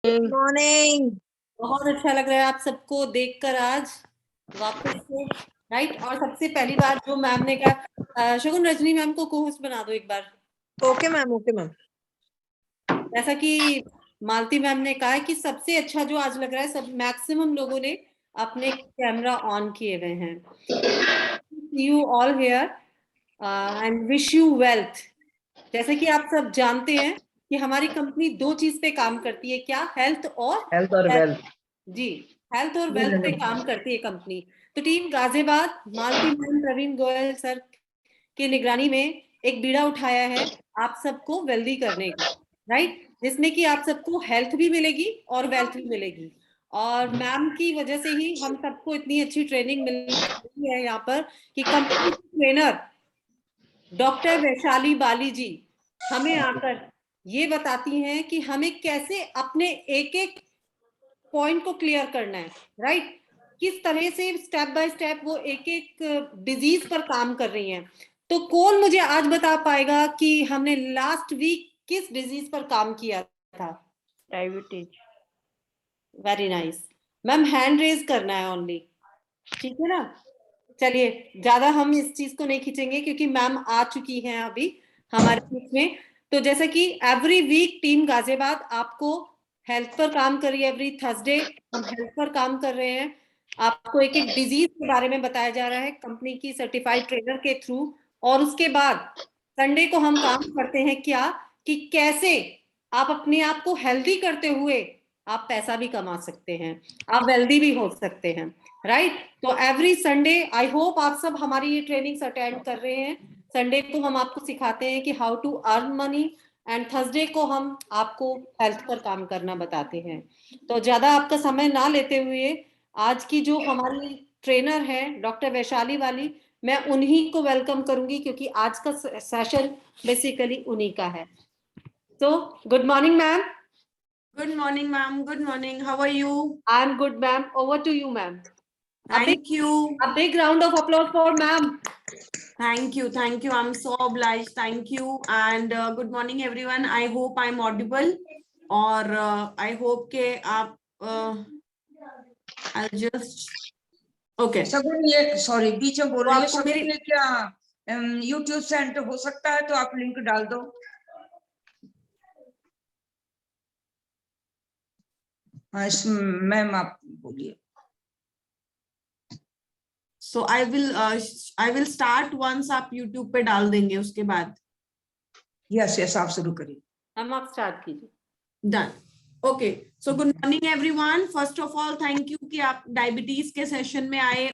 Morning. बहुत अच्छा लग रहा है आप सबको देखकर आज वापस से। राइट। और सबसे पहली बात जो मैम ने कहा, शगुन रजनी मैम को को होस्ट बना दो एक बार। Okay ma'am, okay ma'am. जैसा कि मालती मैम ने कहा है कि सबसे अच्छा जो आज लग रहा है, सब मैक्सिमम लोगों ने अपने कैमरा ऑन किए हुए हैं। You all here and wish you wealth. जैसे कि आप सब जानते हैं कि हमारी कंपनी दो चीज पे काम करती है, क्या? हेल्थ और हेल्थ और वेल्थ। वेल्थ। जी, हेल्थ और वेल्थ पे काम करती है कंपनी। तो टीम गाजियाबाद मालती मैम, प्रवीण गोयल सर की निगरानी में एक बीड़ा उठाया है आप सबको वेल्दी करने का। राइट, जिसमें कि आप सबको हेल्थ भी मिलेगी और वेल्थ भी मिलेगी। और मैम की वजह से ही हम सबको इतनी अच्छी ट्रेनिंग मिल रही है यहाँ पर कि कंपनी ट्रेनर डॉक्टर वैशाली बाली जी हमें आकर ये बताती हैं कि हमें कैसे अपने एक एक पॉइंट को क्लियर करना है। राइट, किस तरह से स्टेप बाय स्टेप वो एक एक डिजीज पर काम कर रही हैं। तो कौन मुझे आज बता पाएगा कि हमने लास्ट वीक किस डिजीज पर काम किया था? Diabetes. Very nice ma'am, hand raise करना है ओनली, ठीक है ना? चलिए, ज्यादा हम इस चीज को नहीं खींचेंगे क्योंकि मैम आ चुकी हैं अभी हमारे बीच में। तो जैसा कि एवरी वीक टीम गाजियाबाद आपको हेल्थ पर काम कर रही है, एवरी थर्सडे हम हेल्थ पर काम कर रहे हैं। आपको एक एक डिजीज के बारे में बताया जा रहा है कंपनी की सर्टिफाइड ट्रेनर के थ्रू। और उसके बाद संडे को हम काम करते हैं क्या, कि कैसे आप अपने आप को हेल्दी करते हुए आप पैसा भी कमा सकते हैं, आप वेल्दी भी हो सकते हैं। राइट, तो एवरी संडे आई होप आप सब हमारी ये ट्रेनिंग्स अटेंड कर रहे हैं। संडे को हम आपको सिखाते हैं कि how to earn money, and Thursday को हम आपको हेल्थ पर काम करना बताते हैं। तो ज्यादा आपका समय ना लेते हुए आज की जो हमारी ट्रेनर है डॉक्टर वैशाली वाली, मैं उन्हीं को वेलकम करूंगी क्योंकि आज का सेशन बेसिकली उन्हीं का है। तो good morning ma'am. Good morning, ma'am. Good morning. How are you? I am good ma'am, over to you ma'am. Thank you. A big round of applause for ma'am. Thank you. Thank you. I'm so obliged. Thank you. And good morning, everyone. I hope I'm audible. Or I hope के आप I'll just okay. सगुन, ये sorry बीच में बोल तो रही है आपको सगुन, मेरी ये क्या YouTube से एंटर हो सकता है? तो आप लिंक डाल दो। हाँ, मैम आप बोलिए। So I will start once आप YouTube पे डाल देंगे उसके बाद। यस यस, आप शुरू करिए। हम आप स्टार्ट कीजिए। Done. Okay. So good morning everyone. First of all, thank you कि आप डायबिटीज के सेशन में आए।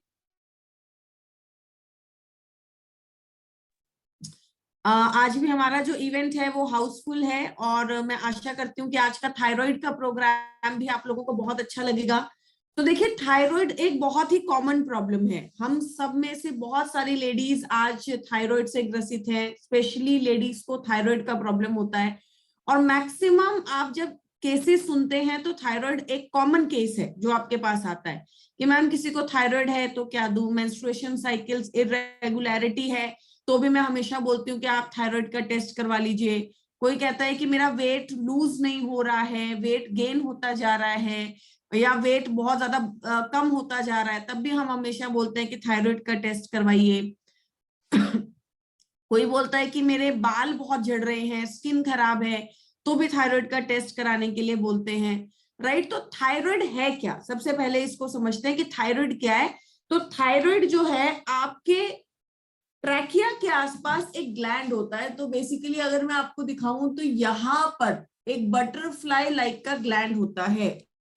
आज भी हमारा जो इवेंट है वो हाउसफुल है और मैं आशा करती हूँ कि आज का थायराइड का प्रोग्राम भी आप लोगों को बहुत अच्छा लगेगा। तो देखिए, थायराइड एक बहुत ही कॉमन प्रॉब्लम है। हम सब में से बहुत सारी लेडीज आज थायराइड से ग्रसित हैं। स्पेशली लेडीज को थायराइड का प्रॉब्लम होता है और मैक्सिमम आप जब केसेस सुनते हैं तो थायराइड एक कॉमन केस है जो आपके पास आता है कि मैम किसी को थायराइड है तो क्या दूं, मेंस्ट्रुएशन साइकिल्स इरेगुलरिटी है तो भी मैं हमेशा बोलती हूँ कि आप थायराइड का टेस्ट करवा लीजिए। कोई कहता है कि मेरा वेट लूज नहीं हो रहा है, वेट गेन होता जा रहा है या वेट बहुत ज्यादा कम होता जा रहा है, तब भी हम हमेशा बोलते हैं कि थायराइड का टेस्ट करवाइए। कोई बोलता है कि मेरे बाल बहुत झड़ रहे हैं, स्किन खराब है, तो भी थायराइड का टेस्ट कराने के लिए बोलते हैं। राइट, तो थायराइड है क्या? सबसे पहले इसको समझते हैं कि थायराइड क्या है। तो थायराइड जो है आपके ट्रैकिया के आसपास एक ग्लैंड होता है। तो बेसिकली अगर मैं आपको दिखाऊं तो यहाँ पर एक बटरफ्लाई लाइक का ग्लैंड होता है।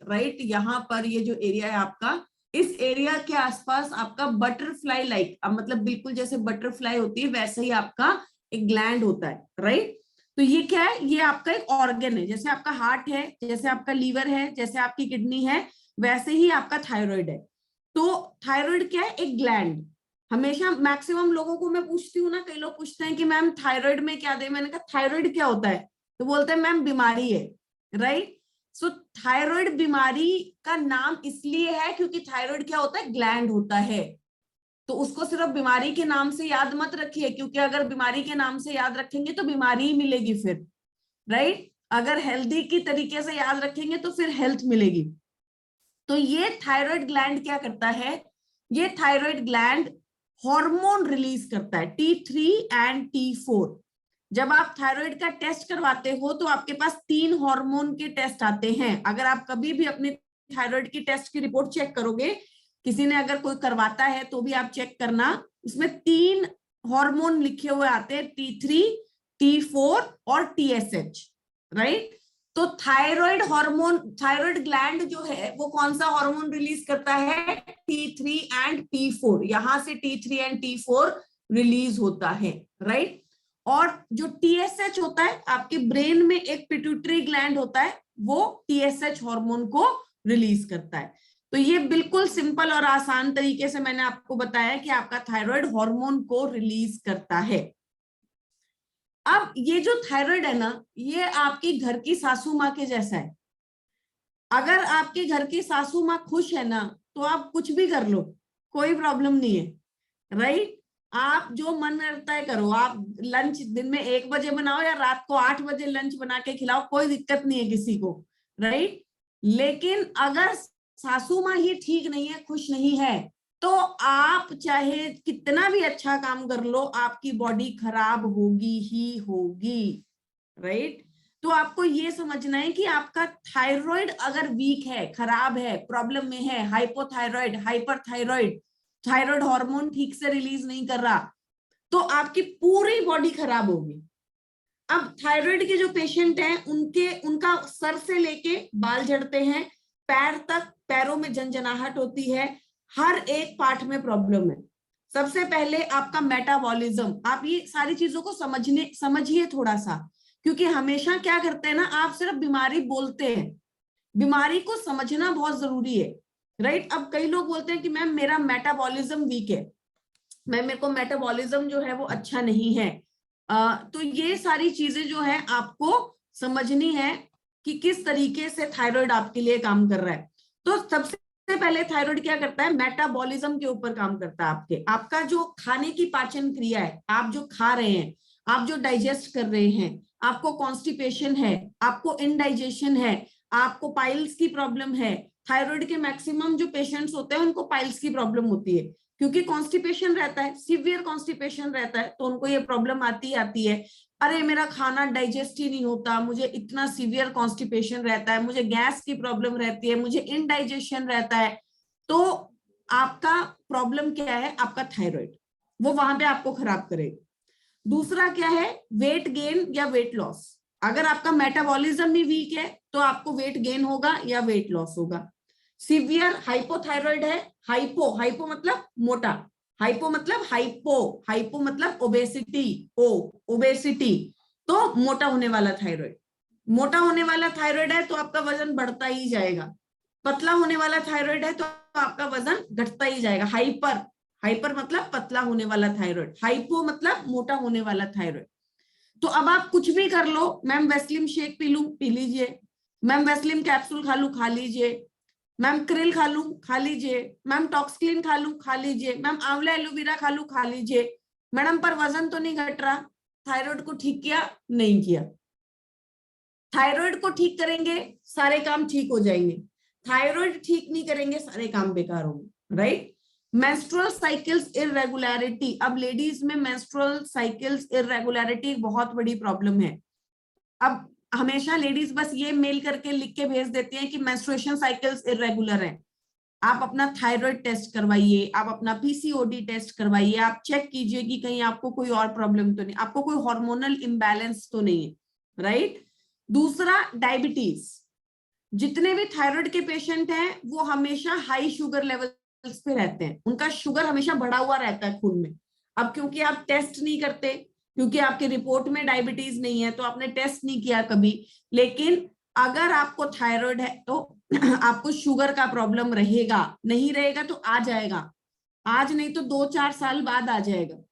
राइट, यहाँ पर ये जो एरिया है आपका, इस एरिया के आसपास आपका बटरफ्लाई लाइक, मतलब बिल्कुल जैसे बटरफ्लाई होती है वैसे ही आपका एक ग्लैंड होता है। राइट, तो ये क्या है? ये आपका एक ऑर्गन है। जैसे आपका हार्ट है, जैसे आपका लीवर है, जैसे आपकी किडनी है, वैसे ही आपका थायराइड है। तो थायराइड क्या है? एक ग्लैंड। हमेशा मैक्सिमम लोगों को मैं पूछती हूँ ना, कई लोग पूछते हैं कि मैम थायराइड में क्या दे। मैंने कहा थायराइड क्या होता है? तो बोलते हैं मैम बीमारी है। राइट, सो थायराइड बीमारी का नाम इसलिए है क्योंकि थायराइड क्या होता है? ग्लैंड होता है। तो उसको सिर्फ बीमारी के नाम से याद मत रखिए, क्योंकि अगर बीमारी के नाम से याद रखेंगे तो बीमारी ही मिलेगी फिर। राइट, अगर हेल्दी की तरीके से याद रखेंगे तो फिर हेल्थ मिलेगी। तो ये थायराइड ग्लैंड क्या करता है, ये थायराइड ग्लैंड हार्मोन रिलीज करता है T3 एंड T4। जब आप थायराइड का टेस्ट करवाते हो तो आपके पास 3 हार्मोन के टेस्ट आते हैं। अगर आप कभी भी अपने थायराइड की टेस्ट की रिपोर्ट चेक करोगे, किसी ने अगर कोई करवाता है तो भी आप चेक करना, उसमें 3 हार्मोन लिखे हुए आते हैं, T3, T4 और TSH, राइट। तो थायराइड हार्मोन, थायराइड ग्लैंड जो है वो कौन सा हार्मोन रिलीज करता है, T3 एंड T4। यहां से T3 एंड T4 रिलीज होता है, राइट। और जो TSH होता है, आपके ब्रेन में एक पिट्यूटरी ग्लैंड होता है, वो TSH हार्मोन को रिलीज करता है। तो ये बिल्कुल सिंपल और आसान तरीके से मैंने आपको बताया कि आपका थायराइड हार्मोन को रिलीज करता है। अब ये जो थायराइड है ना, ये आपकी घर की सासू माँ के जैसा है। अगर आपके घर की सासू माँ खुश है ना, तो आप कुछ भी कर लो, कोई प्रॉब्लम नहीं है, राइट। आप जो मन करता है करो, आप लंच दिन में 1 बजे बनाओ या रात को 8 बजे लंच बना के खिलाओ, कोई दिक्कत नहीं है किसी को, राइट। लेकिन अगर सासू माँ ही ठीक नहीं है, खुश नहीं है, तो आप चाहे कितना भी अच्छा काम कर लो, आपकी बॉडी खराब होगी ही होगी, राइट। तो आपको ये समझना है कि आपका थायराइड अगर वीक है, खराब है, प्रॉब्लम में है, हाइपोथायराइड, हाइपरथायराइड, थायराइड हार्मोन ठीक से रिलीज नहीं कर रहा, तो आपकी पूरी बॉडी खराब होगी। अब थायराइड के जो पेशेंट हैं, उनका सर से लेके बाल झड़ते हैं, पैर तक, पैरों में झंझनाहट होती है, हर एक पार्ट में प्रॉब्लम है। सबसे पहले आपका मेटाबॉलिज्म, आप ये सारी चीजों को समझिए थोड़ा सा, क्योंकि हमेशा क्या करते हैं ना, आप सिर्फ बीमारी बोलते हैं, बीमारी को समझना बहुत जरूरी है, राइट। अब कई लोग बोलते हैं कि मैम मेरा मेटाबॉलिज्म वीक है, मेरे को मेटाबॉलिज्म जो है वो अच्छा नहीं है। तो ये सारी चीजें जो है आपको समझनी है कि किस तरीके से थायराइड आपके लिए काम कर रहा है। तो सबसे पहले थायराइड क्या करता है, मेटाबॉलिज्म के ऊपर काम करता है आपके। आपका जो खाने की पाचन क्रिया है, आप जो खा रहे हैं, आप जो डाइजेस्ट कर रहे हैं, आपको कॉन्स्टिपेशन है, आपको इनडाइजेशन है, आपको पाइल्स की प्रॉब्लम है। थायराइड के मैक्सिमम जो पेशेंट्स होते हैं उनको पाइल्स की प्रॉब्लम होती है, क्योंकि कॉन्स्टिपेशन रहता है, सीवियर कॉन्स्टिपेशन रहता है, तो उनको ये प्रॉब्लम आती है, अरे मेरा खाना डाइजेस्ट ही नहीं होता, मुझे इतना सीवियर कॉन्स्टिपेशन रहता है, मुझे गैस की प्रॉब्लम रहती है, मुझे इनडाइजेशन रहता है। तो आपका प्रॉब्लम क्या है, आपका थायराइड, वो वहां पे आपको खराब करेगा। दूसरा क्या है, वेट गेन या वेट लॉस। अगर आपका मेटाबॉलिज्म ही वीक है तो आपको वेट गेन होगा या वेट लॉस होगा। सीवियर हाइपोथायराइड है, हाइपो मतलब मोटा, हाइपो मतलब ओबेसिटी, ओबेसिटी, तो मोटा होने वाला थायराइड। मोटा होने वाला थायराइड है तो आपका वजन बढ़ता ही जाएगा। पतला होने वाला थायराइड है तो आपका वजन घटता ही जाएगा। हाइपर मतलब पतला होने वाला थायराइड, हाइपो मतलब मोटा होने वाला थायराइड। तो अब आप कुछ भी कर लो, मैम वेस्लिम शेक पी लूं, पी लीजिए, मैम वेस्लिम कैप्सूल खा लूं, खा लीजिए, मैम क्रिल खा लूं, खा लीजिए, मैम टॉक्सक्लीन खा लूं, खा लीजिए, मैम आंवला एलोवेरा खा लूं, खा लीजिए, मैडम पर वजन तो नहीं घट रहा। थायराइड को ठीक किया, नहीं किया। थायराइड को ठीक करेंगे सारे काम ठीक हो जाएंगे, थायराइड ठीक नहीं करेंगे सारे काम बेकार होंगे, राइट। मेंस्ट्रुअल साइकिल्स इररेगुलरिटी, अब लेडीज में मेंस्ट्रुअल साइकिल्स इररेगुलरिटी बहुत बड़ी प्रॉब्लम है। अब हमेशा लेडीज बस ये मेल करके लिख के भेज देती हैं कि मेंस्ट्रुएशन साइकिल्स इररेगुलर है। आप अपना थायराइड टेस्ट करवाइए, आप अपना पीसीओडी टेस्ट करवाइए, आप चेक कीजिए कि कहीं आपको कोई और प्रॉब्लम तो नहीं, आपको कोई हार्मोनल इम्बैलेंस तो नहीं है, राइट। दूसरा, डायबिटीज। जितने भी थायराइड के पेशेंट हैं वो हमेशा हाई शुगर लेवल्स पे रहते हैं, उनका शुगर हमेशा बढ़ा हुआ रहता है खून में। अब क्योंकि आप टेस्ट नहीं करते, क्योंकि आपके रिपोर्ट में डायबिटीज नहीं है, तो आपने टेस्ट नहीं किया कभी, लेकिन अगर आपको थायराइड है तो आपको शुगर का प्रॉब्लम रहेगा, नहीं रहेगा तो आ जाएगा, आज नहीं तो 2-4 साल बाद आ जाएगा।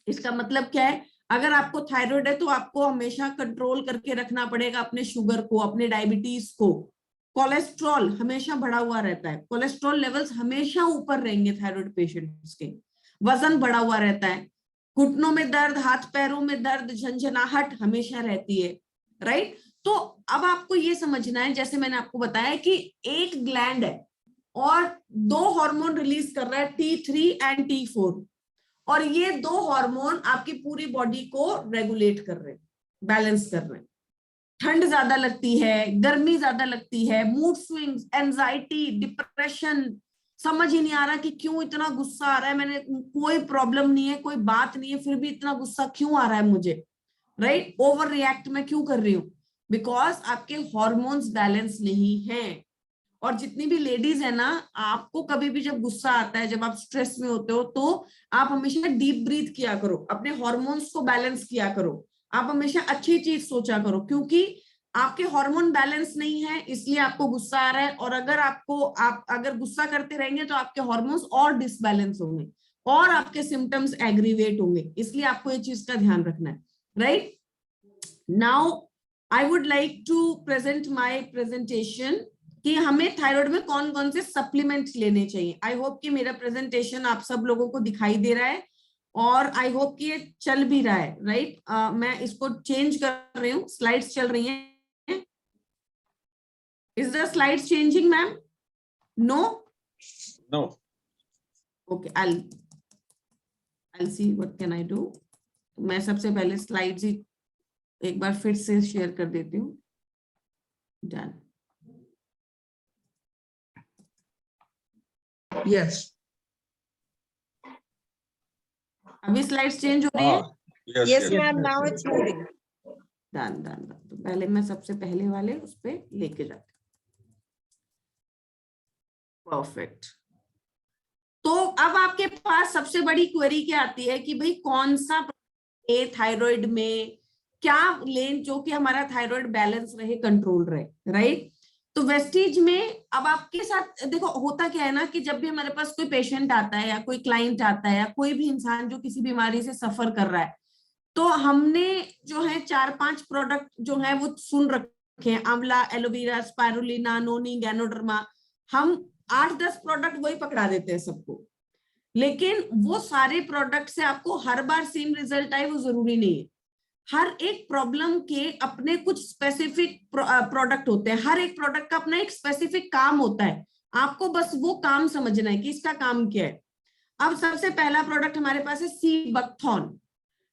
इसका मतलब क्या है, अगर आपको थायराइड है तो आपको हमेशा कंट्रोल करके रखना पड़ेगा अपने शुगर को, अपने डायबिटीज को। कोलेस्ट्रॉल हमेशा बढ़ा हुआ रहता है, कोलेस्ट्रॉल लेवल्स हमेशा ऊपर रहेंगे थायराइड पेशेंट्स के। वजन बढ़ा हुआ रहता है, घुटनों में दर्द, हाथ पैरों में दर्द, झंझनाहट हमेशा रहती है, राइट। तो अब आपको ये समझना है, जैसे मैंने आपको बताया कि एक ग्लैंड है और 2 हार्मोन रिलीज कर रहा है, T3 एंड T4, और ये 2 हार्मोन आपकी पूरी बॉडी को रेगुलेट कर रहे हैं, बैलेंस कर रहे हैं। ठंड ज्यादा लगती है, गर्मी ज्यादा लगती है, मूड स्विंग्स, एंजाइटी, डिप्रेशन, समझ ही नहीं आ रहा कि क्यों इतना गुस्सा आ रहा है, मैंने कोई प्रॉब्लम नहीं है, कोई बात नहीं है, फिर भी इतना गुस्सा क्यों आ रहा है मुझे, राइट? ओवर रिएक्ट मैं क्यों कर रही हूँ? बिकॉज आपके हॉर्मोन्स बैलेंस नहीं है। और जितनी भी लेडीज है ना, आपको कभी भी जब गुस्सा आता है, जब आप स्ट्रेस में होते हो, तो आप हमेशा डीप ब्रीथ किया करो, अपने हॉर्मोन्स को बैलेंस किया करो, आप हमेशा अच्छी चीज सोचा करो, क्योंकि आपके हार्मोन बैलेंस नहीं है इसलिए आपको गुस्सा आ रहा है। और अगर आप अगर गुस्सा करते रहेंगे तो आपके हार्मोन्स और डिसबैलेंस होंगे और आपके सिम्टम्स एग्रीवेट होंगे, इसलिए आपको ये चीज का ध्यान रखना है, right? Now I would like to present my presentation कि हमें थायराइड में कौन कौन से सप्लीमेंट लेने चाहिए। आई होप कि मेरा प्रेजेंटेशन आप सब लोगों को दिखाई दे रहा है और आई होप कि ये चल भी रहा है, राइट? मैं इसको चेंज कर रही हूँ, स्लाइड्स चल रही हैं। Is the slides changing, ma'am? No? No. Okay, I'll see what can I do. मैं सबसे पहले स्लाइड्स ही एक बार फिर से शेयर कर देती हूँ। Done. Yes. अभी स्लाइड्स चेंज हो रही है? Yes, Yes, yes. ma'am. Now it's moving. Done done done. तो पहले मैं सबसे पहले वाले उस पे लेके जाती हूँ। परफेक्ट। तो अब आपके पास सबसे बड़ी क्वेरी क्या आती है कि भाई कौन सा थायराइड में क्या लें जो कि हमारा थायराइड बैलेंस रहे, कंट्रोल रहे, राइट? तो वेस्टीज में अब आपके साथ देखो होता क्या है ना कि जब भी हमारे पास कोई पेशेंट आता है या कोई क्लाइंट आता है या कोई भी इंसान जो किसी बीमारी से सफर कर रहा है, तो हमने जो है 4-5 प्रोडक्ट जो है वो सुन रखे हैं, आंवला, एलोवेरा, स्पाइरुलिना, नोनी, गैनोडर्मा, हम 8-10 प्रोडक्ट वही पकड़ा देते हैं सबको। लेकिन वो सारे प्रोडक्ट से आपको हर बार सेम रिजल्ट आए वो जरूरी नहीं है। हर एक प्रॉब्लम के अपने कुछ स्पेसिफिक प्रोडक्ट होते हैं, हर एक प्रोडक्ट का अपना एक स्पेसिफिक काम होता है, आपको बस वो काम समझना है कि इसका काम क्या है। अब सबसे पहला प्रोडक्ट हमारे पास है सी बकथॉर्न।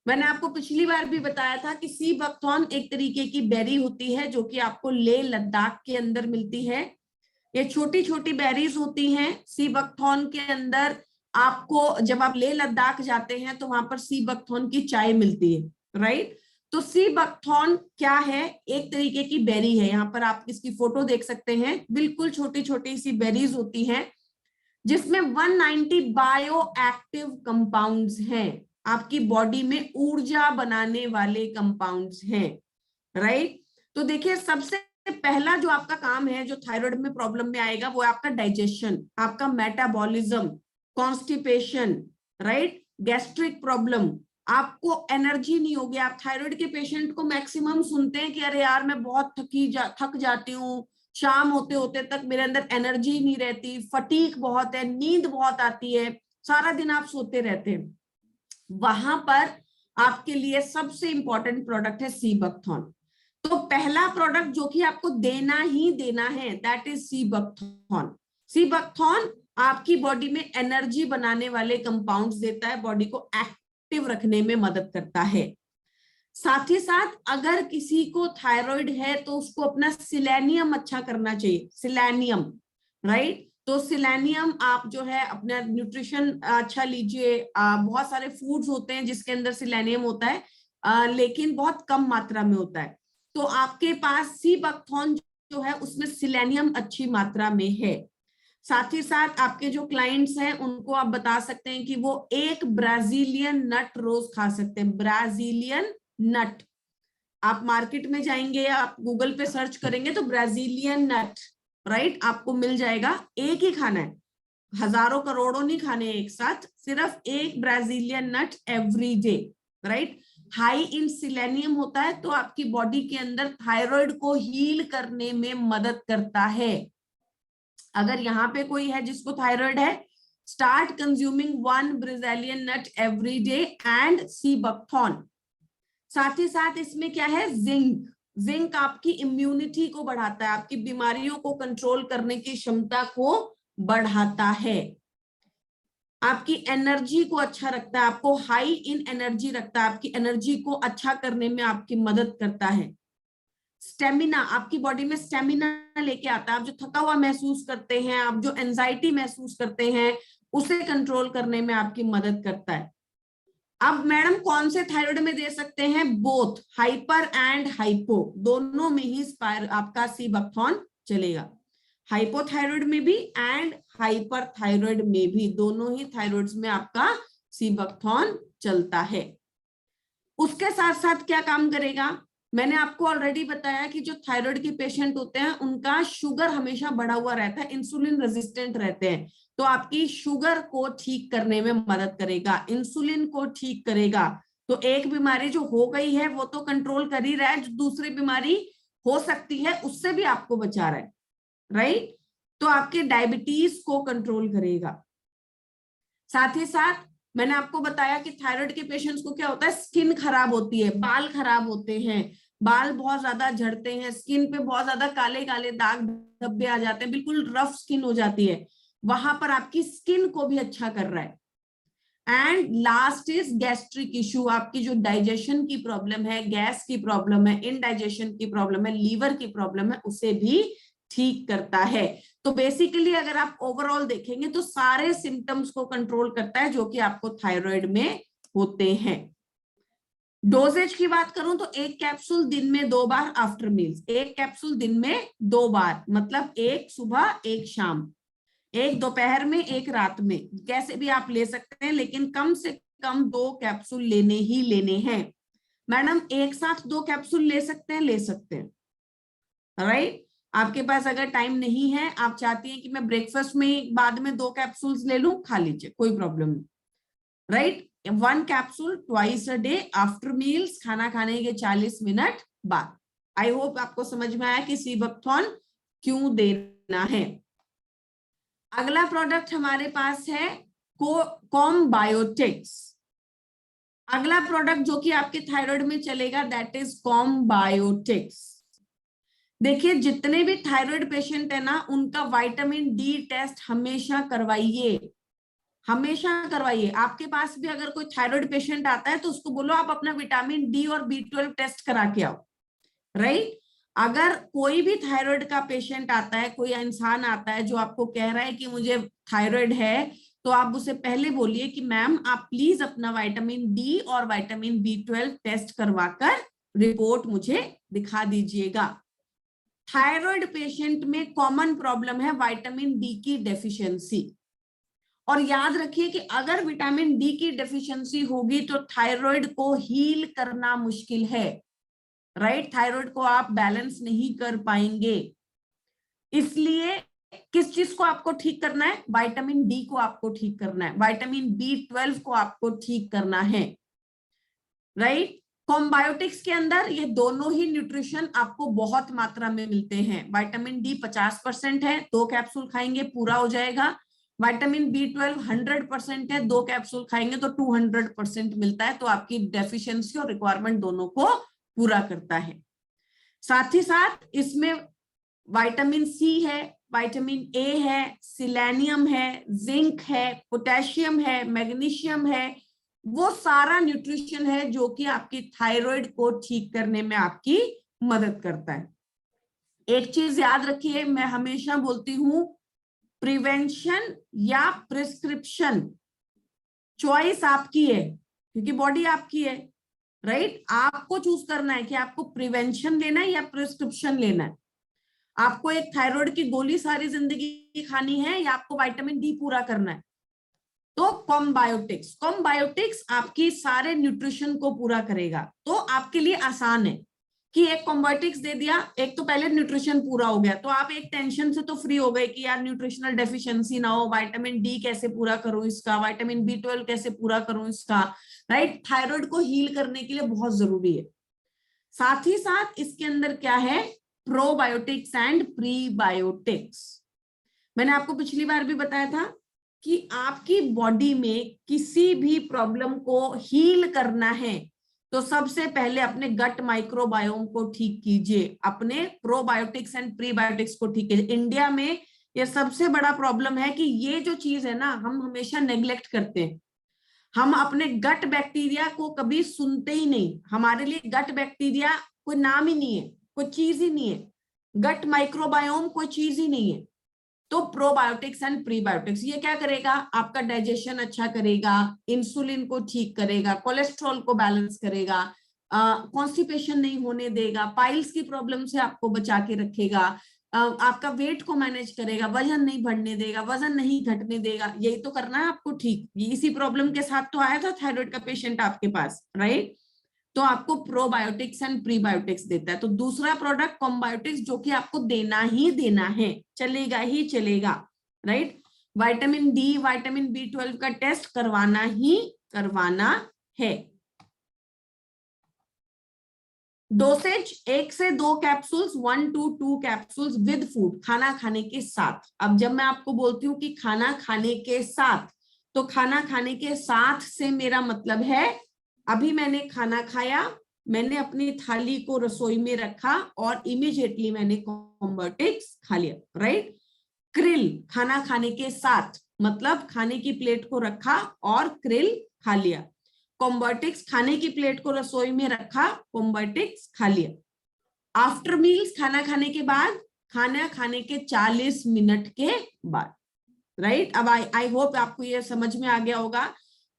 मैंने आपको पिछली बार भी बताया था कि सी बकथॉर्न एक तरीके की बेरी होती है जो कि आपको लेह लद्दाख के अंदर मिलती है। ये छोटी छोटी बेरीज होती हैं सी बकथॉर्न के अंदर। आपको जब आप लेह लद्दाख जाते हैं तो वहां पर सी बकथॉर्न की चाय मिलती है, राइट? तो सी बकथॉर्न क्या है? एक तरीके की बेरी है। यहाँ पर आप इसकी फोटो देख सकते हैं, बिल्कुल छोटी छोटी सी बेरीज होती हैं जिसमें 190 बायो एक्टिव कंपाउंड्स हैं, आपकी बॉडी में ऊर्जा बनाने वाले कंपाउंड्स हैं, राइट? तो देखिए सबसे पहला जो आपका काम है जो थायराइड में प्रॉब्लम में आएगा वो आपका डाइजेशन, आपका metabolism, constipation, right? Gastric problem, आपको एनर्जी नहीं होगी। आप थायराइड के पेशेंट को मैक्सिमम सुनते हैं कि अरे यार मैं बहुत थक जाती हूँ, शाम होते होते तक मेरे अंदर एनर्जी नहीं रहती, फटीक बहुत है, नींद बहुत आती है, सारा दिन आप सोते रहते हैं। वहां पर आपके लिए सबसे इंपॉर्टेंट प्रोडक्ट है सी बकथॉर्न। तो पहला प्रोडक्ट जो कि आपको देना ही देना है that is sea buckthorn. Sea buckthorn आपकी बॉडी में एनर्जी बनाने वाले कंपाउंड्स देता है, बॉडी को एक्टिव रखने में मदद करता है। साथ ही साथ अगर किसी को थायराइड है तो उसको अपना सिलेनियम अच्छा करना चाहिए, सिलेनियम, राइट? तो सिलेनियम आप जो है अपना न्यूट्रिशन अच्छा लीजिए। बहुत सारे फूड्स होते हैं जिसके अंदर सिलेनियम होता है, लेकिन बहुत कम मात्रा में होता है। तो आपके पास सी बकथॉर्न जो है उसमें सिलेनियम अच्छी मात्रा में है। साथ ही साथ आपके जो क्लाइंट्स हैं उनको आप बता सकते हैं कि वो एक ब्राजीलियन नट रोज खा सकते हैं। ब्राजीलियन नट, आप मार्केट में जाएंगे या आप गूगल पे सर्च करेंगे तो ब्राजीलियन नट, राइट, आपको मिल जाएगा। एक ही खाना है, हजारों करोड़ों नहीं खाने एक साथ, सिर्फ एक Brazilian nut every day, right? High in selenium होता है तो आपकी बॉडी के अंदर थायराइड को हील करने में मदद करता है। अगर यहाँ पे कोई है जिसको थायराइड है, start consuming 1 Brazilian nut every day and sea buckthorn. साथ ही साथ इसमें क्या है, जिंक, जिंक आपकी इम्यूनिटी को बढ़ाता है, आपकी बीमारियों को कंट्रोल करने की क्षमता को बढ़ाता है, आपकी एनर्जी को अच्छा रखता है, आपको हाई इन एनर्जी रखता है, आपकी एनर्जी को अच्छा करने में आपकी मदद करता है। स्टेमिना, आपकी बॉडी में स्टेमिना लेके आता है, आप जो थका हुआ महसूस करते हैं, आप जो एंजाइटी महसूस करते हैं, उसे कंट्रोल करने में आपकी मदद करता है। अब मैडम कौन से थायराइड में दे सकते हैं? बोथ, हाइपर एंड हाइपो, दोनों में ही आपका सीबैक्थॉन चलेगा, हाइपोथायराइड में भी एंड हाइपर थायराइड में भी, दोनों ही थायराइड्स में आपका सीबैक्थॉन चलता है। उसके साथ साथ क्या काम करेगा? मैंने आपको ऑलरेडी बताया कि जो थायराइड के पेशेंट होते हैं उनका शुगर हमेशा बढ़ा हुआ रहता है, इंसुलिन रेजिस्टेंट रहते हैं, तो आपकी शुगर को ठीक करने में मदद करेगा, इंसुलिन को ठीक करेगा। तो एक बीमारी जो हो गई है वो तो कंट्रोल कर ही रहा है, जो दूसरी बीमारी हो सकती है उससे भी आपको बचा रहा है, राइट? तो आपके डायबिटीज को कंट्रोल करेगा। साथ ही साथ मैंने आपको बताया कि थायराइड के पेशेंट्स को क्या होता है, स्किन खराब होती है, बाल खराब होते हैं, बाल बहुत ज्यादा झड़ते हैं, स्किन पे बहुत ज्यादा काले काले दाग धब्बे आ जाते हैं, बिल्कुल रफ स्किन हो जाती है, वहां पर आपकी स्किन को भी अच्छा कर रहा है। And last is gastric issue, आपकी जो डाइजेशन की प्रॉब्लम है, गैस की प्रॉब्लम है, इनडाइजेशन की प्रॉब्लम है, लीवर की प्रॉब्लम है, उसे भी ठीक करता है। तो बेसिकली अगर आप ओवरऑल देखेंगे तो सारे सिम्टम्स को कंट्रोल करता है जो कि आपको थायराइड में होते हैं। डोजेज की बात करूं तो एक कैप्सूल दिन में 2 बार आफ्टर मील्स, एक कैप्सूल दिन में 2 बार, मतलब एक सुबह एक शाम, एक दोपहर में एक रात में, कैसे भी आप ले सकते हैं, लेकिन कम से कम 2 कैप्सूल लेने ही लेने हैं। मैडम एक साथ 2 कैप्सूल ले सकते हैं? ले सकते हैं, राइट? आपके पास अगर टाइम नहीं है, आप चाहती हैं कि मैं ब्रेकफास्ट में बाद में 2 कैप्सूल्स ले लूं, खा लीजिए, कोई प्रॉब्लम नहीं, right? 1 capsule twice a day after meals, खाना खाने के 40 मिनट बाद। आई होप आपको समझ में आया कि सीबैक्थॉन क्यों देना है। अगला प्रोडक्ट हमारे पास है कॉम्बायोटिक्स। अगला प्रोडक्ट जो कि आपके थायराइड में चलेगा दैट इज कॉम्बायोटिक्स। देखिए जितने भी थायराइड पेशेंट है ना, उनका विटामिन डी टेस्ट हमेशा करवाइए, हमेशा करवाइए। आपके पास भी अगर कोई थायराइड पेशेंट आता है तो उसको बोलो आप अपना विटामिन डी और B12 टेस्ट करा के आओ, राइट? अगर कोई भी थायराइड का पेशेंट आता है, कोई इंसान आता है जो आपको कह रहा है कि मुझे थायराइड है, तो आप उसे पहले बोलिए कि मैम आप प्लीज अपना विटामिन डी और विटामिन B12 टेस्ट करवाकर रिपोर्ट मुझे दिखा दीजिएगा। थायराइड पेशेंट में कॉमन प्रॉब्लम है विटामिन डी की डेफिशिएंसी, और याद रखिए कि अगर विटामिन डी की डेफिशिएंसी होगी तो थायराइड को हील करना मुश्किल है, राइट? थायराइड को आप बैलेंस नहीं कर पाएंगे। इसलिए किस चीज को आपको ठीक करना है? विटामिन डी को आपको ठीक करना है, विटामिन B12 को आपको ठीक करना है, राइट? कॉम्बायोटिक्स के अंदर ये दोनों ही न्यूट्रिशन आपको बहुत मात्रा में मिलते हैं। विटामिन डी 50% है, 2 कैप्सूल खाएंगे पूरा हो जाएगा। विटामिन B12 100% है, 2 कैप्सूल खाएंगे तो 200% मिलता है, तो आपकी डेफिशिएंसी और रिक्वायरमेंट दोनों को पूरा करता है। साथ ही साथ इसमें विटामिन सी है, विटामिन ए है, सिलेनियम है, जिंक है, पोटेशियम है, मैग्नीशियम है, वो सारा न्यूट्रिशन है जो कि आपकी थायराइड को ठीक करने में आपकी मदद करता है। एक चीज याद रखिए, मैं हमेशा बोलती हूं, प्रिवेंशन या प्रिस्क्रिप्शन चॉइस आपकी है, क्योंकि बॉडी आपकी है, राइट? आपको चूज करना है कि आपको प्रिवेंशन लेना है या प्रिस्क्रिप्शन लेना है। आपको एक थायराइड की गोली सारी जिंदगी खानी है या आपको विटामिन डी पूरा करना है। तो कॉम्बायोटिक्स आपकी सारे न्यूट्रिशन को पूरा करेगा, तो आपके लिए आसान है कि एक कॉम्बायोटिक्स दे दिया, एक तो पहले न्यूट्रिशन पूरा हो गया, तो आप एक टेंशन से तो फ्री हो गए कि यार न्यूट्रिशनल डेफिशिएंसी ना हो, विटामिन डी कैसे पूरा करूं इसका, विटामिन B12 कैसे पूरा करूं इसका, राइट? थायराइड को हील करने के लिए बहुत जरूरी है। साथ ही साथ इसके अंदर क्या है, प्रोबायोटिक्स एंड प्रीबायोटिक्स। मैंने आपको पिछली बार भी बताया था कि आपकी बॉडी में किसी भी प्रॉब्लम को हील करना है तो सबसे पहले अपने गट माइक्रोबायोम को ठीक कीजिए, अपने प्रोबायोटिक्स एंड प्रीबायोटिक्स को ठीक कीजिए। इंडिया में ये सबसे बड़ा प्रॉब्लम है कि ये जो चीज है ना, हम हमेशा नेग्लेक्ट करते हैं। हम अपने गट बैक्टीरिया को कभी सुनते ही नहीं। हमारे लिए गट बैक्टीरिया कोई नाम ही नहीं है, कोई चीज ही नहीं है। गट माइक्रोबायोम कोई चीज ही नहीं है। तो प्रोबायोटिक्स एंड प्रीबायोटिक्स ये क्या करेगा, आपका डाइजेशन अच्छा करेगा, इंसुलिन को ठीक करेगा, कोलेस्ट्रॉल को बैलेंस करेगा, कॉन्स्टिपेशन नहीं होने देगा, पाइल्स की प्रॉब्लम से आपको बचा के रखेगा, आपका वेट को मैनेज करेगा, वजन नहीं बढ़ने देगा, वजन नहीं घटने देगा। यही तो करना है आपको ठीक। ये इसी प्रॉब्लम के साथ तो आया था थायराइड का पेशेंट आपके पास, राइट। तो आपको प्रोबायोटिक्स एंड प्रीबायोटिक्स देता है। तो दूसरा प्रोडक्ट कॉम्बायोटिक्स, जो कि आपको देना ही देना है, चलेगा ही चलेगा, right. Vitamin D, vitamin B12 का टेस्ट करवाना ही करवाना है। डोसेज 1 से 2 capsules, 1 to 2 capsules with food, खाना खाने के साथ। अब जब मैं आपको बोलती हूँ कि खाना खाने के साथ, तो खाना खाने के साथ से मेरा मतलब है अभी मैंने खाना खाया, मैंने अपनी थाली को रसोई में रखा और इमीडिएटली मैंने कॉम्बायोटिक्स खा लिया, राइट। क्रिल खाना खाने के साथ मतलब खाने की प्लेट को रखा और क्रिल खा लिया। कॉम्बायोटिक्स खाने की प्लेट को रसोई में रखा, कॉम्बायोटिक्स खा लिया। आफ्टर मील्स खाना खाने के बाद, खाना खाने के 40 मिनट के बाद, राइट। अब आई होप आपको ये समझ में आ गया होगा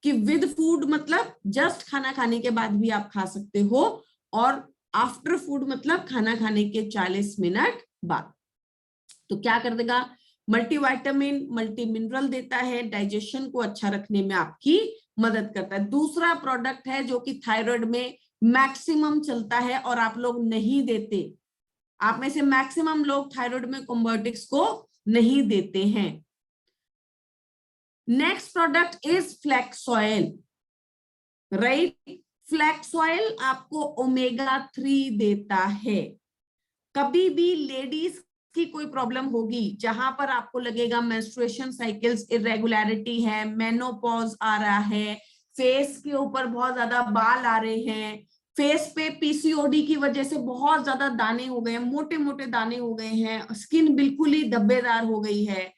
कि विद फूड मतलब जस्ट खाना खाने के बाद भी आप खा सकते हो, और आफ्टर फूड मतलब खाना खाने के 40 मिनट बाद। तो क्या कर देगा, मल्टीविटामिन, मल्टी मिनरल देता है, डाइजेशन को अच्छा रखने में आपकी मदद करता है। दूसरा प्रोडक्ट है जो कि थायराइड में मैक्सिमम चलता है और आप लोग नहीं देते। आप में से मैक्सिमम लोग थायराइड में कॉम्बायोटिक्स को नहीं देते हैं। Next product is flax oil, right. Flax oil आपको ओमेगा 3 देता है। कभी भी लेडीज की कोई प्रॉब्लम होगी जहां पर आपको लगेगा मेंस्ट्रुएशन साइकिल्स इरेगुलरिटी है, मेनोपॉज आ रहा है, फेस के ऊपर बहुत ज्यादा बाल आ रहे हैं, फेस पे पीसीओडी की वजह से बहुत ज्यादा दाने हो गए हैं, मोटे मोटे दाने हो गए हैं, स्किन बिल्कुल ही धब्बेदार हो गई है,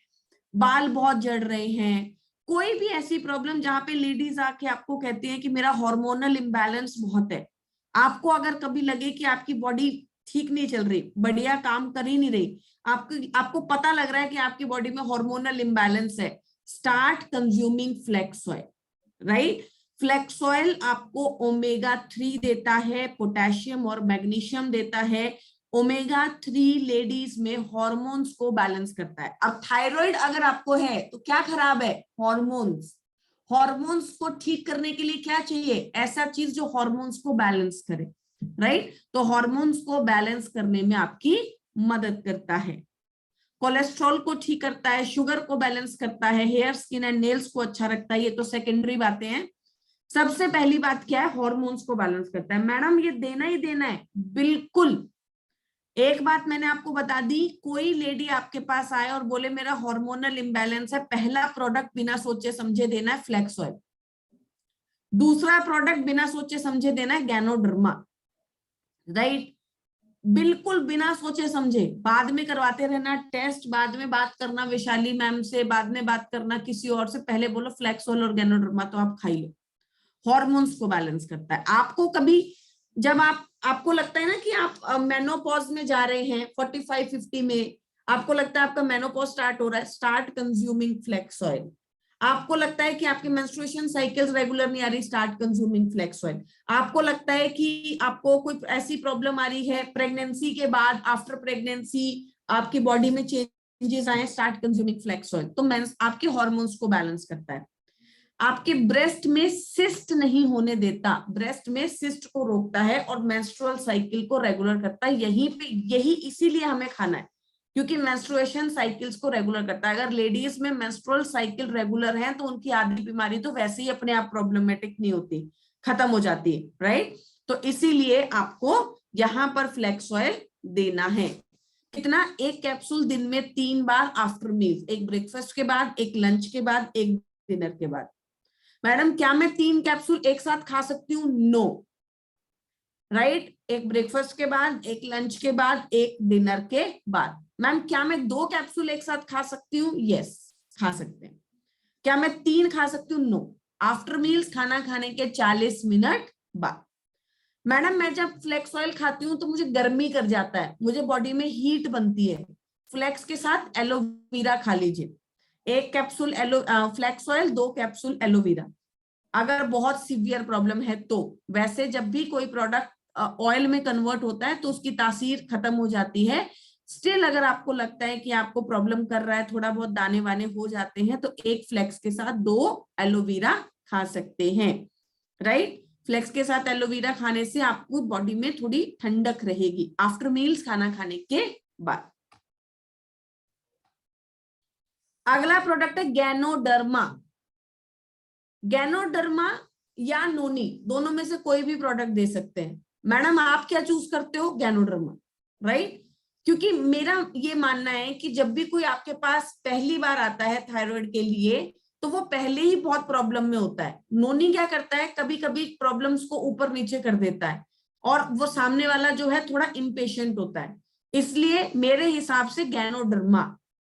बाल बहुत झड़ रहे हैं, कोई भी ऐसी प्रॉब्लम जहां पे लेडीज आके आपको कहती हैं कि मेरा हार्मोनल इम्बैलेंस बहुत है। आपको अगर कभी लगे कि आपकी बॉडी ठीक नहीं चल रही, बढ़िया काम कर ही नहीं रही, आपको पता लग रहा है कि आपकी बॉडी में हार्मोनल इम्बैलेंस है, start consuming flax oil, right. Flax oil आपको ओमेगा 3 देता है, पोटेशियम और मैग्नीशियम देता है। ओमेगा 3 लेडीज में हॉर्मोन्स को बैलेंस करता है। अब थायराइड अगर आपको है तो क्या खराब है, हॉर्मोन्स। हॉर्मोन्स को ठीक करने के लिए क्या चाहिए, ऐसा चीज जो हॉर्मोन्स को बैलेंस करे, राइट। तो हॉर्मोन्स को बैलेंस करने में आपकी मदद करता है। कोलेस्ट्रॉल को ठीक करता है, शुगर को बैलेंस करता है, हेयर, स्किन एंड नेल्स को अच्छा रखता है। ये तो सेकेंडरी बातें हैं। सबसे पहली बात क्या है, हॉर्मोन्स को बैलेंस करता है। मैडम ये देना ही देना है, बिल्कुल। एक बात मैंने आपको बता दी, कोई लेडी आपके पास आए और बोले मेरा हार्मोनल इम्बैलेंस है, पहला प्रोडक्ट बिना सोचे समझे देना है फ्लैक्स ऑयल। दूसरा प्रोडक्ट बिना सोचे समझे देना है गैनोडर्मा, राइट। बिल्कुल बिना सोचे समझे। बाद में करवाते रहना टेस्ट, बाद में बात करना वैशाली मैम से, बाद में बात करना किसी और से, पहले बोलो फ्लैक्स ऑयल और गैनोडर्मा तो आप खाई लो। हॉर्मोन्स को बैलेंस करता है। आपको कभी जब आपको लगता है ना कि आप मेनोपॉज में जा रहे हैं 45-50 में, आपको लगता है आपका मेनोपॉज स्टार्ट हो रहा है, स्टार्ट कंज्यूमिंग फ्लैक्स ऑयल। आपको लगता है कि आपकी मेंस्ट्रुएशन साइकिल्स रेगुलर नहीं आ रही, स्टार्ट कंज्यूमिंग फ्लैक्स ऑयल। आपको लगता है कि आपको कोई ऐसी प्रॉब्लम आ रही है प्रेगनेंसी के बाद, आफ्टर प्रेगनेंसी आपकी बॉडी में चेंजेस आए, स्टार्ट कंज्यूमिंग फ्लैक्स ऑयल। तो आपके हॉर्मोन्स को बैलेंस करता है। आपके ब्रेस्ट में सिस्ट नहीं होने देता, ब्रेस्ट में सिस्ट को रोकता है और मेंस्ट्रुअल साइकिल को रेगुलर करता है। यही इसीलिए हमें खाना है, क्योंकि मेंस्ट्रुएशन साइकिल्स को रेगुलर करता है। अगर लेडीज में मेंस्ट्रुअल साइकिल रेगुलर है तो उनकी आधी बीमारी तो वैसे ही अपने आप प्रॉब्लमेटिक नहीं होती, खत्म हो जाती है, राइट। तो इसीलिए आपको यहाँ पर फ्लैक्स ऑयल देना है। कितना, 1 कैप्सूल दिन में 3 बार आफ्टर मील, एक ब्रेकफास्ट के बाद, एक लंच के बाद, एक डिनर के बाद। मैडम क्या मैं 3 कैप्सूल एक साथ खा सकती हूँ? नो, राइट, एक ब्रेकफास्ट के बाद, एक लंच के बाद, एक डिनर के बाद। मैम क्या मैं 2 कैप्सूल एक साथ खा सकती हूँ? यस, खा सकते हैं। क्या मैं 3 खा सकती हूँ? नो। आफ्टर मील्स, खाना खाने के 40 मिनट बाद। मैडम मैं जब फ्लेक्स ऑयल खाती हूँ तो मुझे गर्मी कर जाता है, मुझे बॉडी में हीट बनती है। फ्लेक्स के साथ एलोवेरा खा लीजिए, 1 capsule flax oil, 2 capsule aloe vera, अगर बहुत सीवियर प्रॉब्लम है तो। वैसे जब भी कोई प्रोडक्ट ऑयल में कन्वर्ट होता है तो उसकी तासीर खत्म हो जाती है। स्टिल अगर आपको लगता है कि आपको प्रॉब्लम कर रहा है, थोड़ा बहुत दाने वाने हो जाते हैं, तो 1 फ्लेक्स के साथ 2 एलोवेरा खा सकते हैं। राइट, फ्लेक्स के साथ एलोवेरा खाने से आपको बॉडी में थोड़ी ठंडक रहेगी आफ्टर मील्स, खाना खाने के बाद। अगला प्रोडक्ट है गैनोडर्मा। गैनोडर्मा या नोनी, दोनों में से कोई भी प्रोडक्ट दे सकते हैं। मैडम आप क्या चूज करते हो? Ganoderma, right? क्योंकि मेरा ये मानना है कि जब भी कोई आपके पास पहली बार आता है थायराइड के लिए, तो वो पहले ही बहुत प्रॉब्लम में होता है। नोनी क्या करता है, कभी कभी प्रॉब्लम्स को ऊपर नीचे कर देता है और वो सामने वाला जो है थोड़ा इम्पेशेंट होता है। इसलिए मेरे हिसाब से गैनोडर्मा।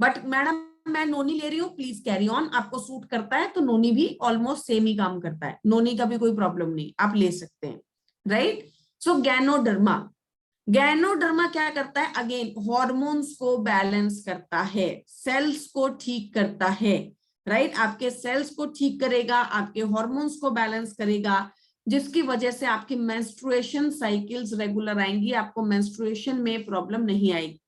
बट मैडम मैं नोनी ले रही हूँ, प्लीज कैरी ऑन, आपको सूट करता है तो नोनी भी ऑलमोस्ट सेम ही काम करता है, नोनी का भी कोई प्रॉब्लम नहीं, आप ले सकते हैं। राइट, सो गैनोडर्मा। गैनोडर्मा क्या करता है? अगेन हॉर्मोन्स को बैलेंस करता है, सेल्स को ठीक करता है। राइट, आपके सेल्स को ठीक करेगा, आपके हॉर्मोन्स को बैलेंस करेगा, जिसकी वजह से आपकी मेंस्ट्रुएशन साइकिल्स रेगुलर आएंगी, आपको मेंस्ट्रुएशन में प्रॉब्लम नहीं आएगी।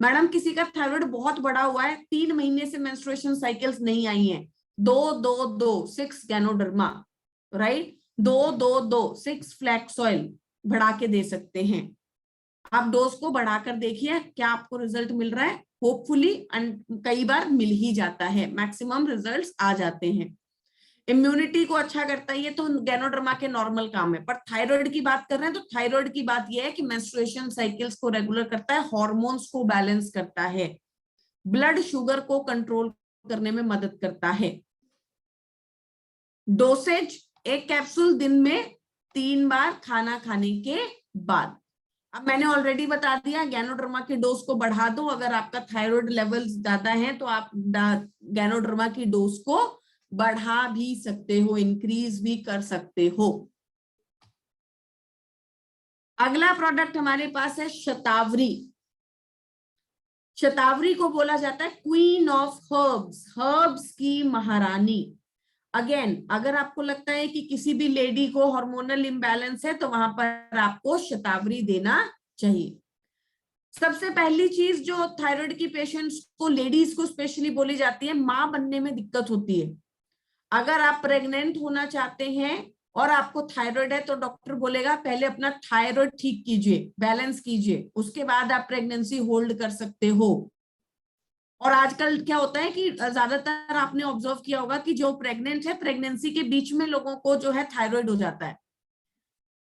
मैडम किसी का थायराइड बहुत बड़ा हुआ है, 3 महीने से मेंस्ट्रुएशन साइकिल्स नहीं आई हैं, 2-2-2 6 गैनोडर्मा, राइट, 2-2-2 6 फ्लैक्स ऑयल बढ़ा के दे सकते हैं। आप डोज को बढ़ाकर देखिए क्या आपको रिजल्ट मिल रहा है। होपफुली कई बार मिल ही जाता है, मैक्सिमम रिजल्ट्स आ जाते हैं। इम्यूनिटी को अच्छा करता है, ये तो गैनोडर्मा के नॉर्मल काम है। पर थायराइड की बात कर रहे हैं तो थायराइड की बात यह है कि मेंस्ट्रुएशन साइकिल्स को रेगुलर करता है, हार्मोन्स को बैलेंस करता है, ब्लड शुगर को कंट्रोल करने में मदद करता है। डोसेज 1 कैप्सूल दिन में 3 बार खाना खाने के बाद। अब मैंने ऑलरेडी बता दिया, गैनोडर्मा के डोज को बढ़ा दो। अगर आपका थायराइड लेवल्स ज्यादा है तो आप गैनोडर्मा की डोज को बढ़ा भी सकते हो, इंक्रीज भी कर सकते हो। अगला प्रोडक्ट हमारे पास है शतावरी। शतावरी को बोला जाता है क्वीन ऑफ हर्ब्स, हर्ब्स की महारानी। अगेन अगर आपको लगता है कि किसी भी लेडी को हार्मोनल इम्बैलेंस है तो वहां पर आपको शतावरी देना चाहिए। सबसे पहली चीज जो थायराइड की पेशेंट्स को, लेडीज को स्पेशली बोली जाती है, मां बनने में दिक्कत होती है। अगर आप प्रेग्नेंट होना चाहते हैं और आपको थायराइड है तो डॉक्टर बोलेगा पहले अपना थायराइड ठीक कीजिए, बैलेंस कीजिए, उसके बाद आप प्रेगनेंसी होल्ड कर सकते हो। और आजकल क्या होता है कि ज्यादातर आपने ऑब्जर्व किया होगा कि जो प्रेग्नेंट है, प्रेगनेंसी के बीच में लोगों को जो है थायराइड हो जाता है।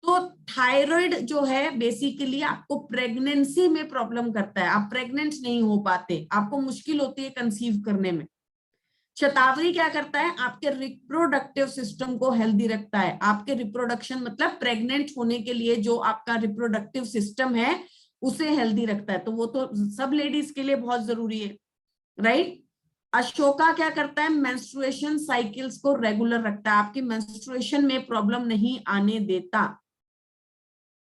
तो थायराइड जो है बेसिकली आपको प्रेगनेंसी में प्रॉब्लम करता है, आप प्रेग्नेंट नहीं हो पाते, आपको मुश्किल होती है कंसीव करने में। शतावरी क्या करता है? आपके रिप्रोडक्टिव सिस्टम को हेल्दी रखता है। आपके रिप्रोडक्शन मतलब प्रेग्नेंट होने के लिए जो आपका रिप्रोडक्टिव सिस्टम है उसे हेल्दी रखता है। तो वो तो सब लेडीज के लिए बहुत जरूरी है, राइट। अशोका क्या करता है? मेंस्ट्रुएशन साइकिल्स को रेगुलर रखता है, आपकी मेंस्ट्रुएशन में प्रॉब्लम नहीं आने देता।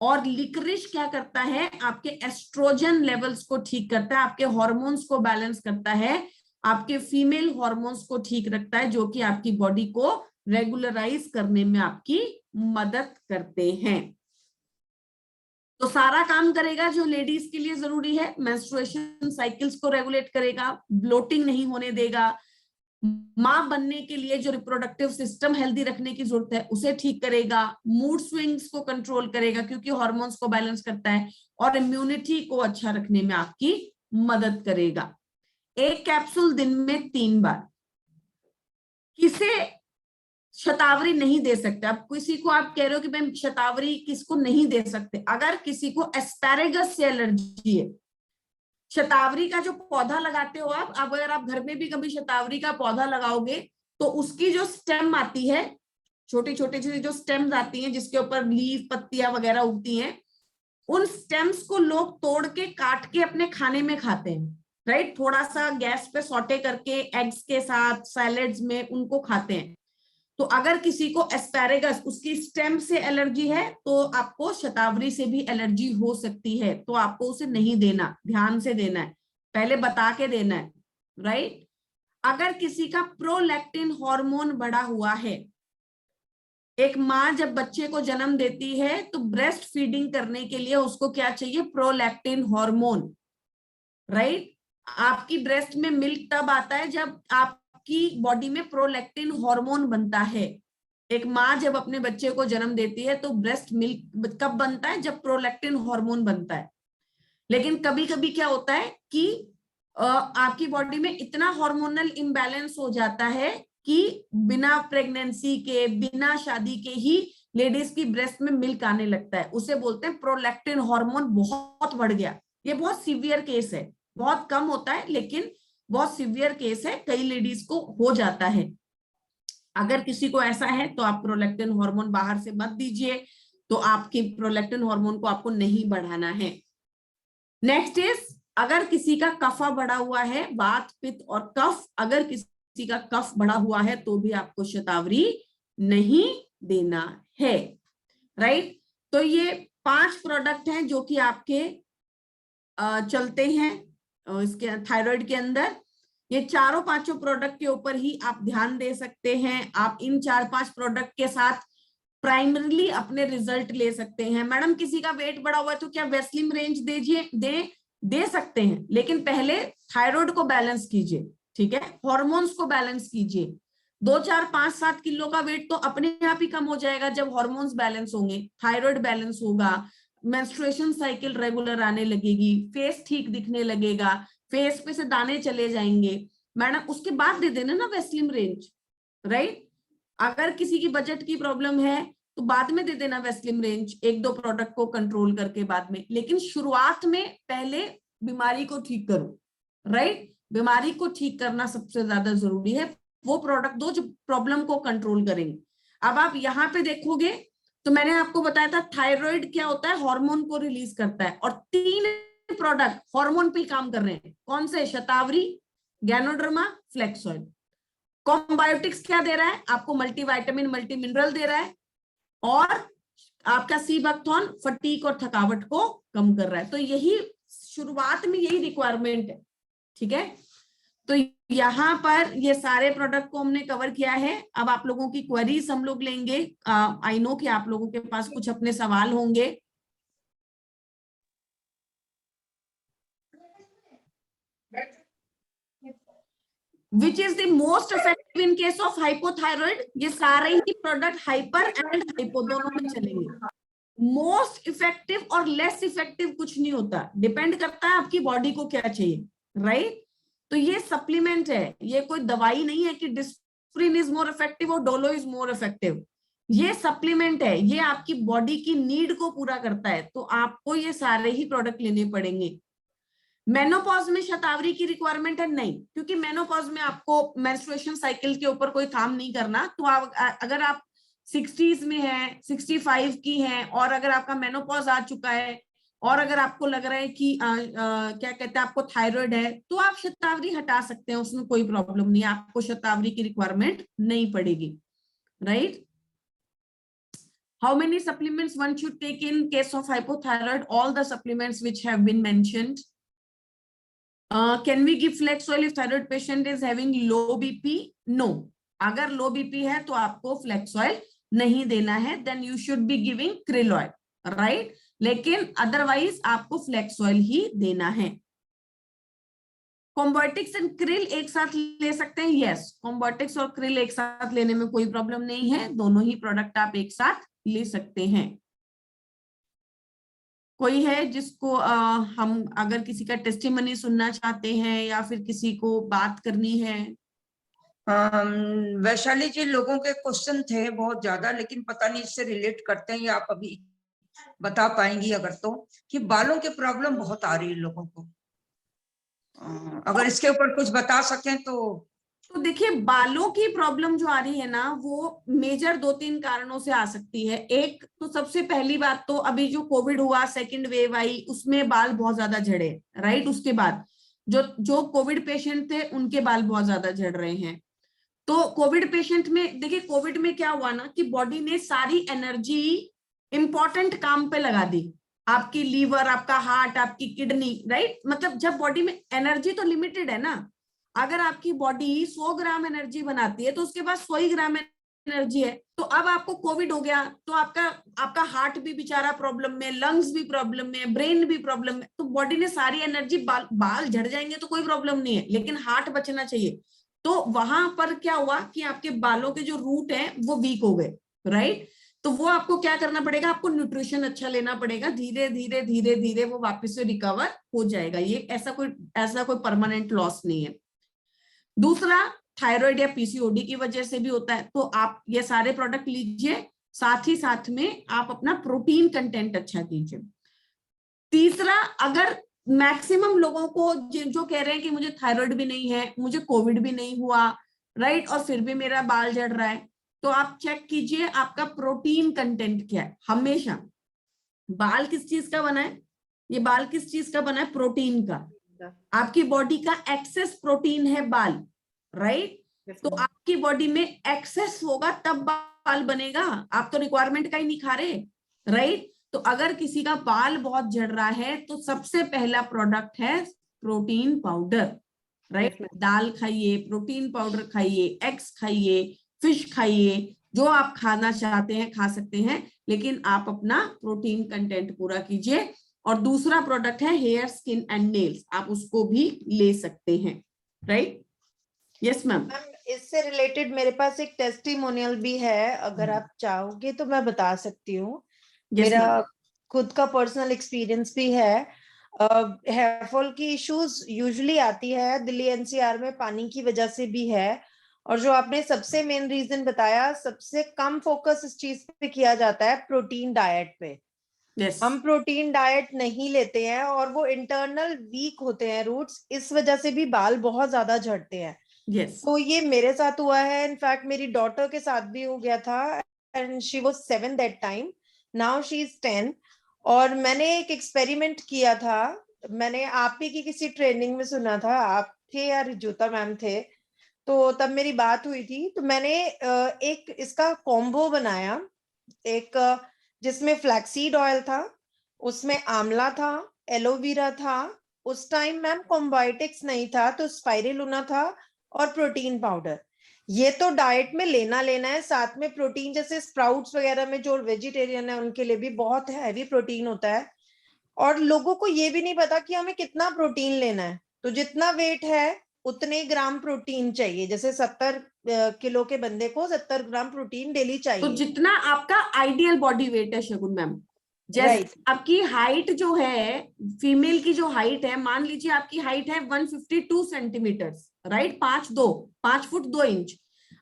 और लिकरिश क्या करता है? आपके एस्ट्रोजन लेवल्स को ठीक करता है, आपके हॉर्मोन्स को बैलेंस करता है, आपके फीमेल हॉर्मोन्स को ठीक रखता है, जो कि आपकी बॉडी को रेगुलराइज करने में आपकी मदद करते हैं। तो सारा काम करेगा जो लेडीज के लिए जरूरी है, मेंस्ट्रुएशन साइकिल्स को रेगुलेट करेगा, ब्लोटिंग नहीं होने देगा, मां बनने के लिए जो रिप्रोडक्टिव सिस्टम हेल्दी रखने की जरूरत है उसे ठीक करेगा, मूड स्विंग्स को कंट्रोल करेगा क्योंकि हार्मोन्स को बैलेंस करता है, और इम्यूनिटी को अच्छा रखने में आपकी मदद करेगा। 1 कैप्सूल दिन में 3 बार। किसे शतावरी नहीं दे सकते? अब किसी को आप कह रहे हो कि मैं शतावरी किसको नहीं दे सकते? अगर किसी को एस्पैरेगस से एलर्जी है, शतावरी का जो पौधा लगाते हो आप, अब अगर आप घर में भी कभी शतावरी का पौधा लगाओगे तो उसकी जो स्टेम आती है छोटी छोटी सी जो स्टेम्स आती हैं जिसके ऊपर लीफ पत्तियां वगैरह उगती हैं, उन स्टेम्स को लोग तोड़ के काट के अपने खाने में खाते हैं, राइट। थोड़ा सा गैस पे सॉटे करके एग्स के साथ सैलेड्स में उनको खाते हैं। तो अगर किसी को एस्पैरेगस उसकी स्टेम से एलर्जी है तो आपको शतावरी से भी एलर्जी हो सकती है, तो आपको उसे नहीं देना, ध्यान से देना है, पहले बता के देना है, राइट। अगर किसी का प्रोलैक्टिन हार्मोन बढ़ा हुआ है, एक माँ जब बच्चे को जन्म देती है तो ब्रेस्ट फीडिंग करने के लिए उसको क्या चाहिए, प्रोलैक्टिन हार्मोन, राइट। आपकी ब्रेस्ट में मिल्क तब आता है जब आपकी बॉडी में प्रोलैक्टिन हार्मोन बनता है। एक माँ जब अपने बच्चे को जन्म देती है तो ब्रेस्ट मिल्क कब बनता है, जब प्रोलैक्टिन हार्मोन बनता है। लेकिन कभी कभी क्या होता है कि आपकी बॉडी में इतना हार्मोनल इम्बैलेंस हो जाता है कि बिना प्रेगनेंसी के, बिना शादी के ही लेडीज की ब्रेस्ट में मिल्क आने लगता है, उसे बोलते हैं प्रोलैक्टिन हार्मोन बहुत बढ़ गया। ये बहुत सीवियर केस है, बहुत कम होता है लेकिन बहुत सीवियर केस है, कई लेडीज को हो जाता है। अगर किसी को ऐसा है तो आप प्रोलैक्टिन हार्मोन बाहर से मत दीजिए, तो आपकी प्रोलैक्टिन हार्मोन को आपको नहीं बढ़ाना है। नेक्स्ट इज, अगर किसी का कफा बढ़ा हुआ है, वात पित्त और कफ, अगर किसी का कफ बढ़ा हुआ है तो भी आपको शतावरी नहीं देना है, राइट। तो ये 5 प्रोडक्ट हैं जो कि आपके चलते हैं इसके थायराइड के अंदर। ये चारों पांचों प्रोडक्ट के ऊपर ही आप ध्यान दे सकते हैं। आप इन 4-5 प्रोडक्ट के साथ प्राइमरीली अपने रिजल्ट ले सकते हैं। मैडम किसी का वेट बढ़ा हुआ है तो क्या वेस्लिम रेंज दे सकते हैं, लेकिन पहले थायराइड को बैलेंस कीजिए, ठीक है, हॉर्मोन्स को बैलेंस कीजिए। 2, 4, 5, 7 किलो का वेट तो अपने आप ही कम हो जाएगा जब हॉर्मोन्स बैलेंस होंगे, थायराइड बैलेंस होगा, मेंस्ट्रुएशन साइकिल रेगुलर आने लगेगी, फेस ठीक दिखने लगेगा, फेस पे से दाने चले जाएंगे। मैडम उसके बाद दे देना ना वेस्लिम रेंज, राइट। अगर किसी की बजट की प्रॉब्लम है तो बाद में दे देना वेस्लिम रेंज, 1-2 प्रोडक्ट को कंट्रोल करके बाद में, लेकिन शुरुआत में पहले बीमारी को ठीक करो, राइट। बीमारी को ठीक करना सबसे ज्यादा जरूरी है। वो प्रोडक्ट दो जो प्रॉब्लम को कंट्रोल करेंगे। अब आप यहाँ पे देखोगे तो मैंने आपको बताया था थायराइड क्या होता है, हार्मोन को रिलीज करता है, और 3 प्रोडक्ट हार्मोन पे काम कर रहे हैं। कौन से? शतावरी, गैनोडर्मा, फ्लेक्सॉइल। कॉम्बायोटिक्स क्या दे रहा है आपको? मल्टीविटामिन, मल्टी मिनरल दे रहा है, और आपका सीबैक्थोन फटीग और थकावट को कम कर रहा है। तो यही शुरुआत में यही रिक्वायरमेंट है, ठीक है। तो यहाँ पर ये सारे प्रोडक्ट को हमने कवर किया है। अब आप लोगों की क्वेरीज हम लोग लेंगे। आई नो कि आप लोगों के पास कुछ अपने सवाल होंगे। Which is the most effective in case of hypothyroid? ये सारे ही प्रोडक्ट हाइपर एंड हाइपो दोनों में चलेंगे। मोस्ट इफेक्टिव और लेस इफेक्टिव कुछ नहीं होता, डिपेंड करता है आपकी बॉडी को क्या चाहिए, राइट। तो ये सप्लीमेंट है, ये कोई दवाई नहीं है कि डिस्प्रिन इज मोर इफेक्टिव और डोलो इज मोर इफेक्टिव। ये सप्लीमेंट है, ये आपकी बॉडी की नीड को पूरा करता है। तो आपको ये सारे ही प्रोडक्ट लेने पड़ेंगे। मेनोपॉज में शतावरी की रिक्वायरमेंट है नहीं, क्योंकि मेनोपॉज में आपको मेंस्ट्रुएशन साइकिल के ऊपर कोई काम नहीं करना। तो अगर आप 60s में है, 65 की है, और अगर आपका मेनोपॉज आ चुका है, और अगर आपको लग रहा है कि क्या कहते हैं आपको थायराइड है, तो आप शतावरी हटा सकते हैं, उसमें कोई प्रॉब्लम नहीं, आपको शतावरी की रिक्वायरमेंट नहीं पड़ेगी, right. How many supplements one should take in case of hypothyroid? All the supplements which have been mentioned. Can we give flex oil if thyroid patient is having low BP? No. अगर लो BP है तो आपको flax oil नहीं देना है, then you should be giving krill oil, right. लेकिन otherwise आपको flax oil ही देना है। कॉम्बोटिक्स एंड क्रिल एक साथ ले सकते हैं? यस, कॉम्बोटिक्स और क्रिल एक साथ लेने में कोई प्रॉब्लम नहीं है, दोनों ही प्रोडक्ट आप एक साथ ले सकते हैं। कोई है जिसको हम अगर किसी का टेस्टिमनी सुनना चाहते हैं या फिर किसी को बात करनी है? वैशाली जी, लोगों के क्वेश्चन थे बहुत ज्यादा, लेकिन पता नहीं इससे रिलेट करते हैं या आप अभी बता पाएंगी अगर तो, कि बालों की प्रॉब्लम बहुत आ रही है लोगों को। अगर इसके ऊपर कुछ बता सकें तो तो देखिए बालों की प्रॉब्लम जो आ रही है ना वो मेजर 2-3 कारणों से आ सकती है। एक तो सबसे पहली बात तो अभी जो कोविड हुआ, सेकंड वेव आई, उसमें बाल बहुत ज्यादा झड़े, राइट। उसके बाद जो कोविड पेशेंट थे उनके बाल बहुत ज्यादा झड़ रहे हैं। तो कोविड पेशेंट में देखिए कोविड में क्या हुआ ना कि बॉडी ने सारी एनर्जी इंपॉर्टेंट काम पे लगा दी। आपकी लीवर, आपका हार्ट, आपकी किडनी, राइट। मतलब जब बॉडी में एनर्जी तो लिमिटेड है ना, अगर आपकी बॉडी 100 ग्राम एनर्जी बनाती है तो उसके पास 100 ही ग्राम एनर्जी है। तो अब आपको कोविड हो गया तो आपका हार्ट भी बेचारा प्रॉब्लम में, लंग्स भी प्रॉब्लम में, ब्रेन भी प्रॉब्लम में। तो बॉडी ने सारी एनर्जी, बाल झड़ जाएंगे तो कोई प्रॉब्लम नहीं है, लेकिन हार्ट बचना चाहिए। तो वहां पर क्या हुआ कि आपके बालों के जो रूट हैं वो वीक हो गए, राइट। तो वो आपको क्या करना पड़ेगा, आपको न्यूट्रिशन अच्छा लेना पड़ेगा, धीरे धीरे धीरे धीरे वो वापस से रिकवर हो जाएगा। ये ऐसा कोई परमानेंट लॉस नहीं है। दूसरा, थायराइड या पीसीओडी की वजह से भी होता है। तो आप ये सारे प्रोडक्ट लीजिए, साथ ही साथ में आप अपना प्रोटीन कंटेंट अच्छा कीजिए। तीसरा, अगर मैक्सिमम लोगों को जो कह रहे हैं कि मुझे थायराइड भी नहीं है, मुझे कोविड भी नहीं हुआ, राइट, और फिर भी मेरा बाल झड़ रहा है, तो आप चेक कीजिए आपका प्रोटीन कंटेंट क्या है। हमेशा बाल किस चीज का बना है, ये बाल किस चीज का बना है, प्रोटीन का। आपकी बॉडी का एक्सेस प्रोटीन है बाल, राइट। तो आपकी बॉडी में एक्सेस होगा तब बाल बनेगा, आप तो रिक्वायरमेंट का ही नहीं खा रहे, राइट। तो अगर किसी का बाल बहुत झड़ रहा है तो सबसे पहला प्रोडक्ट है प्रोटीन पाउडर, राइट। दाल खाइए, प्रोटीन पाउडर खाइए, एग्स खाइए, फिश खाइए, जो आप खाना चाहते हैं खा सकते हैं, लेकिन आप अपना प्रोटीन कंटेंट पूरा कीजिए। और दूसरा प्रोडक्ट है हेयर, स्किन एंड नेल्स, आप उसको भी ले सकते हैं, राइट। Yes ma'am. इससे रिलेटेड मेरे पास एक टेस्टिमोनियल भी है, अगर आप चाहोगे तो मैं बता सकती हूँ। मेरा खुद का पर्सनल एक्सपीरियंस भी है। हेयर फॉल की इश्यूज यूजुअली आती है दिल्ली एनसीआर में, पानी की वजह से भी है। और जो आपने सबसे मेन रीजन बताया, सबसे कम फोकस इस चीज पे किया जाता है प्रोटीन डाइट पे। हम प्रोटीन डाइट नहीं लेते हैं और वो इंटरनल वीक होते हैं रूट्स, इस वजह से भी बाल बहुत ज्यादा झड़ते हैं। तो ये मेरे साथ हुआ है, इनफैक्ट मेरी डॉटर के साथ भी हो गया था, and she was 7 that time, now she is 10। और मैंने एक एक्सपेरिमेंट किया था, मैंने आप ही की किसी ट्रेनिंग में सुना था, आप थे या रिजुता मैम थे, तो तब मेरी बात हुई थी। तो मैंने एक इसका कॉम्बो बनाया, एक जिसमें फ्लैक्सीड ऑयल था, उसमें आंवला था, एलोवेरा था, उस टाइम मैम कॉम्बायोटिक्स नहीं था, तो स्पाइरुलिना था, और प्रोटीन पाउडर। ये तो डाइट में लेना है। साथ में प्रोटीन जैसे स्प्राउट्स वगैरह में जो वेजिटेरियन है उनके लिए भी बहुत हैवी प्रोटीन होता है। और लोगों को ये भी नहीं पता कि हमें कितना प्रोटीन लेना है। तो जितना वेट है उतने ग्राम प्रोटीन चाहिए, जैसे 70 किलो के बंदे को 70 ग्राम प्रोटीन डेली चाहिए। तो जितना आपका आइडियल बॉडी वेट है शगुन मैम, जैसे आपकी हाइट जो है, फीमेल की जो हाइट है, मान लीजिए आपकी हाइट है 152 सेंटीमीटर, राइट, 5 फुट 2 इंच।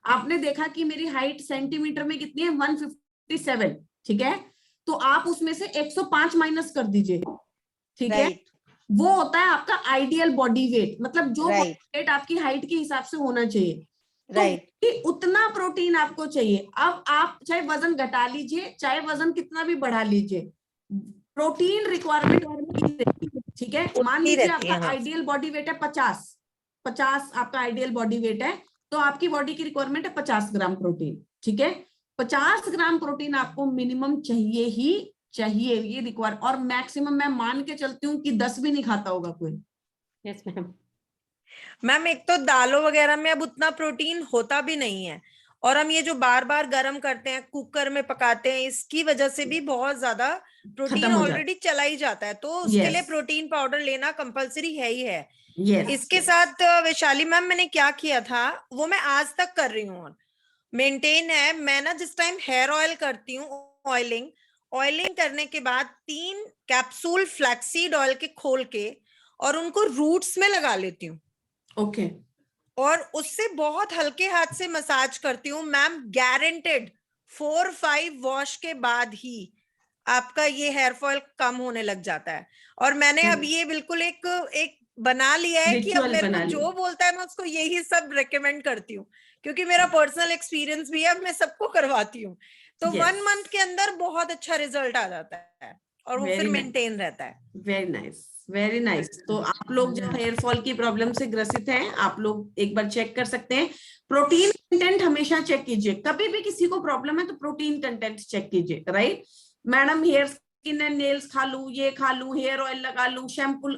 आपने देखा कि मेरी हाइट सेंटीमीटर में कितनी है, 157, ठीक है। तो आप उसमें से 105 माइनस कर दीजिए, ठीक है। वो होता है आपका आइडियल बॉडी वेट, मतलब जो वेट आपकी हाइट के हिसाब से होना चाहिए, तो उतना प्रोटीन आपको चाहिए। अब आप चाहे वजन घटा लीजिए, चाहे वजन कितना भी बढ़ा लीजिए, प्रोटीन रिक्वायरमेंट, ठीक है। मान लीजिए आपका आइडियल बॉडी वेट है 50 आपका आइडियल बॉडी वेट है, तो आपकी बॉडी की रिक्वायरमेंट है 50 ग्राम प्रोटीन, ठीक है। 50 ग्राम प्रोटीन आपको मिनिमम चाहिए ही चाहिए, ये रिक्वायर। और मैक्सिमम मैं मान के चलती हूँ कि 10 भी नहीं खाता होगा कोई। Yes ma'am. मैम एक तो दालों वगैरह में अब उतना प्रोटीन होता भी नहीं है, और हम ये जो बार बार गर्म करते हैं, कुकर में पकाते हैं, इसकी वजह से भी बहुत ज्यादा प्रोटीन ऑलरेडी चला ही जाता है। तो उसके लिए प्रोटीन पाउडर लेना कंपलसरी है ही है। इसके साथ वैशाली मैम मैंने क्या किया था वो मैं आज तक कर रही हूँ, मेंटेन है। मैं ना जिस टाइम हेयर ऑयल करती हूँ, ऑयलिंग करने के बाद 3 कैप्सूल फ्लैक्सीड ऑयल के खोल के और उनको रूट्स में लगा लेती हूँ। ओके। और उससे बहुत हल्के हाथ से मसाज करती हूँ मैम, गारंटेड 4-5 वॉश के बाद ही आपका ये हेयर फॉल कम होने लग जाता है। और मैंने अब ये बिल्कुल एक बना लिया है कि अब Ritual मेरे बना को लिया। जो बोलता है मैं उसको यही सब रेकमेंड करती हूँ, क्योंकि मेरा पर्सनल एक्सपीरियंस भी है, मैं सबको करवाती हूँ। तो Yes. 1 मंथ के अंदर बहुत अच्छा रिजल्ट आ जाता है और वो फिर Very nice. मेंटेन रहता है। Very nice, very nice. तो आप लोग जो हेयर फॉल की प्रॉब्लम से ग्रसित हैं, आप लोग एक बार चेक कर सकते हैं। प्रोटीन कंटेंट हमेशा चेक कीजिए, कभी भी किसी को प्रॉब्लम है तो प्रोटीन कंटेंट चेक कीजिए, right. Madam hair skin and nails खा लूं, ये खा लूं, हेयर ऑयल लगा लूं, शैम्पू,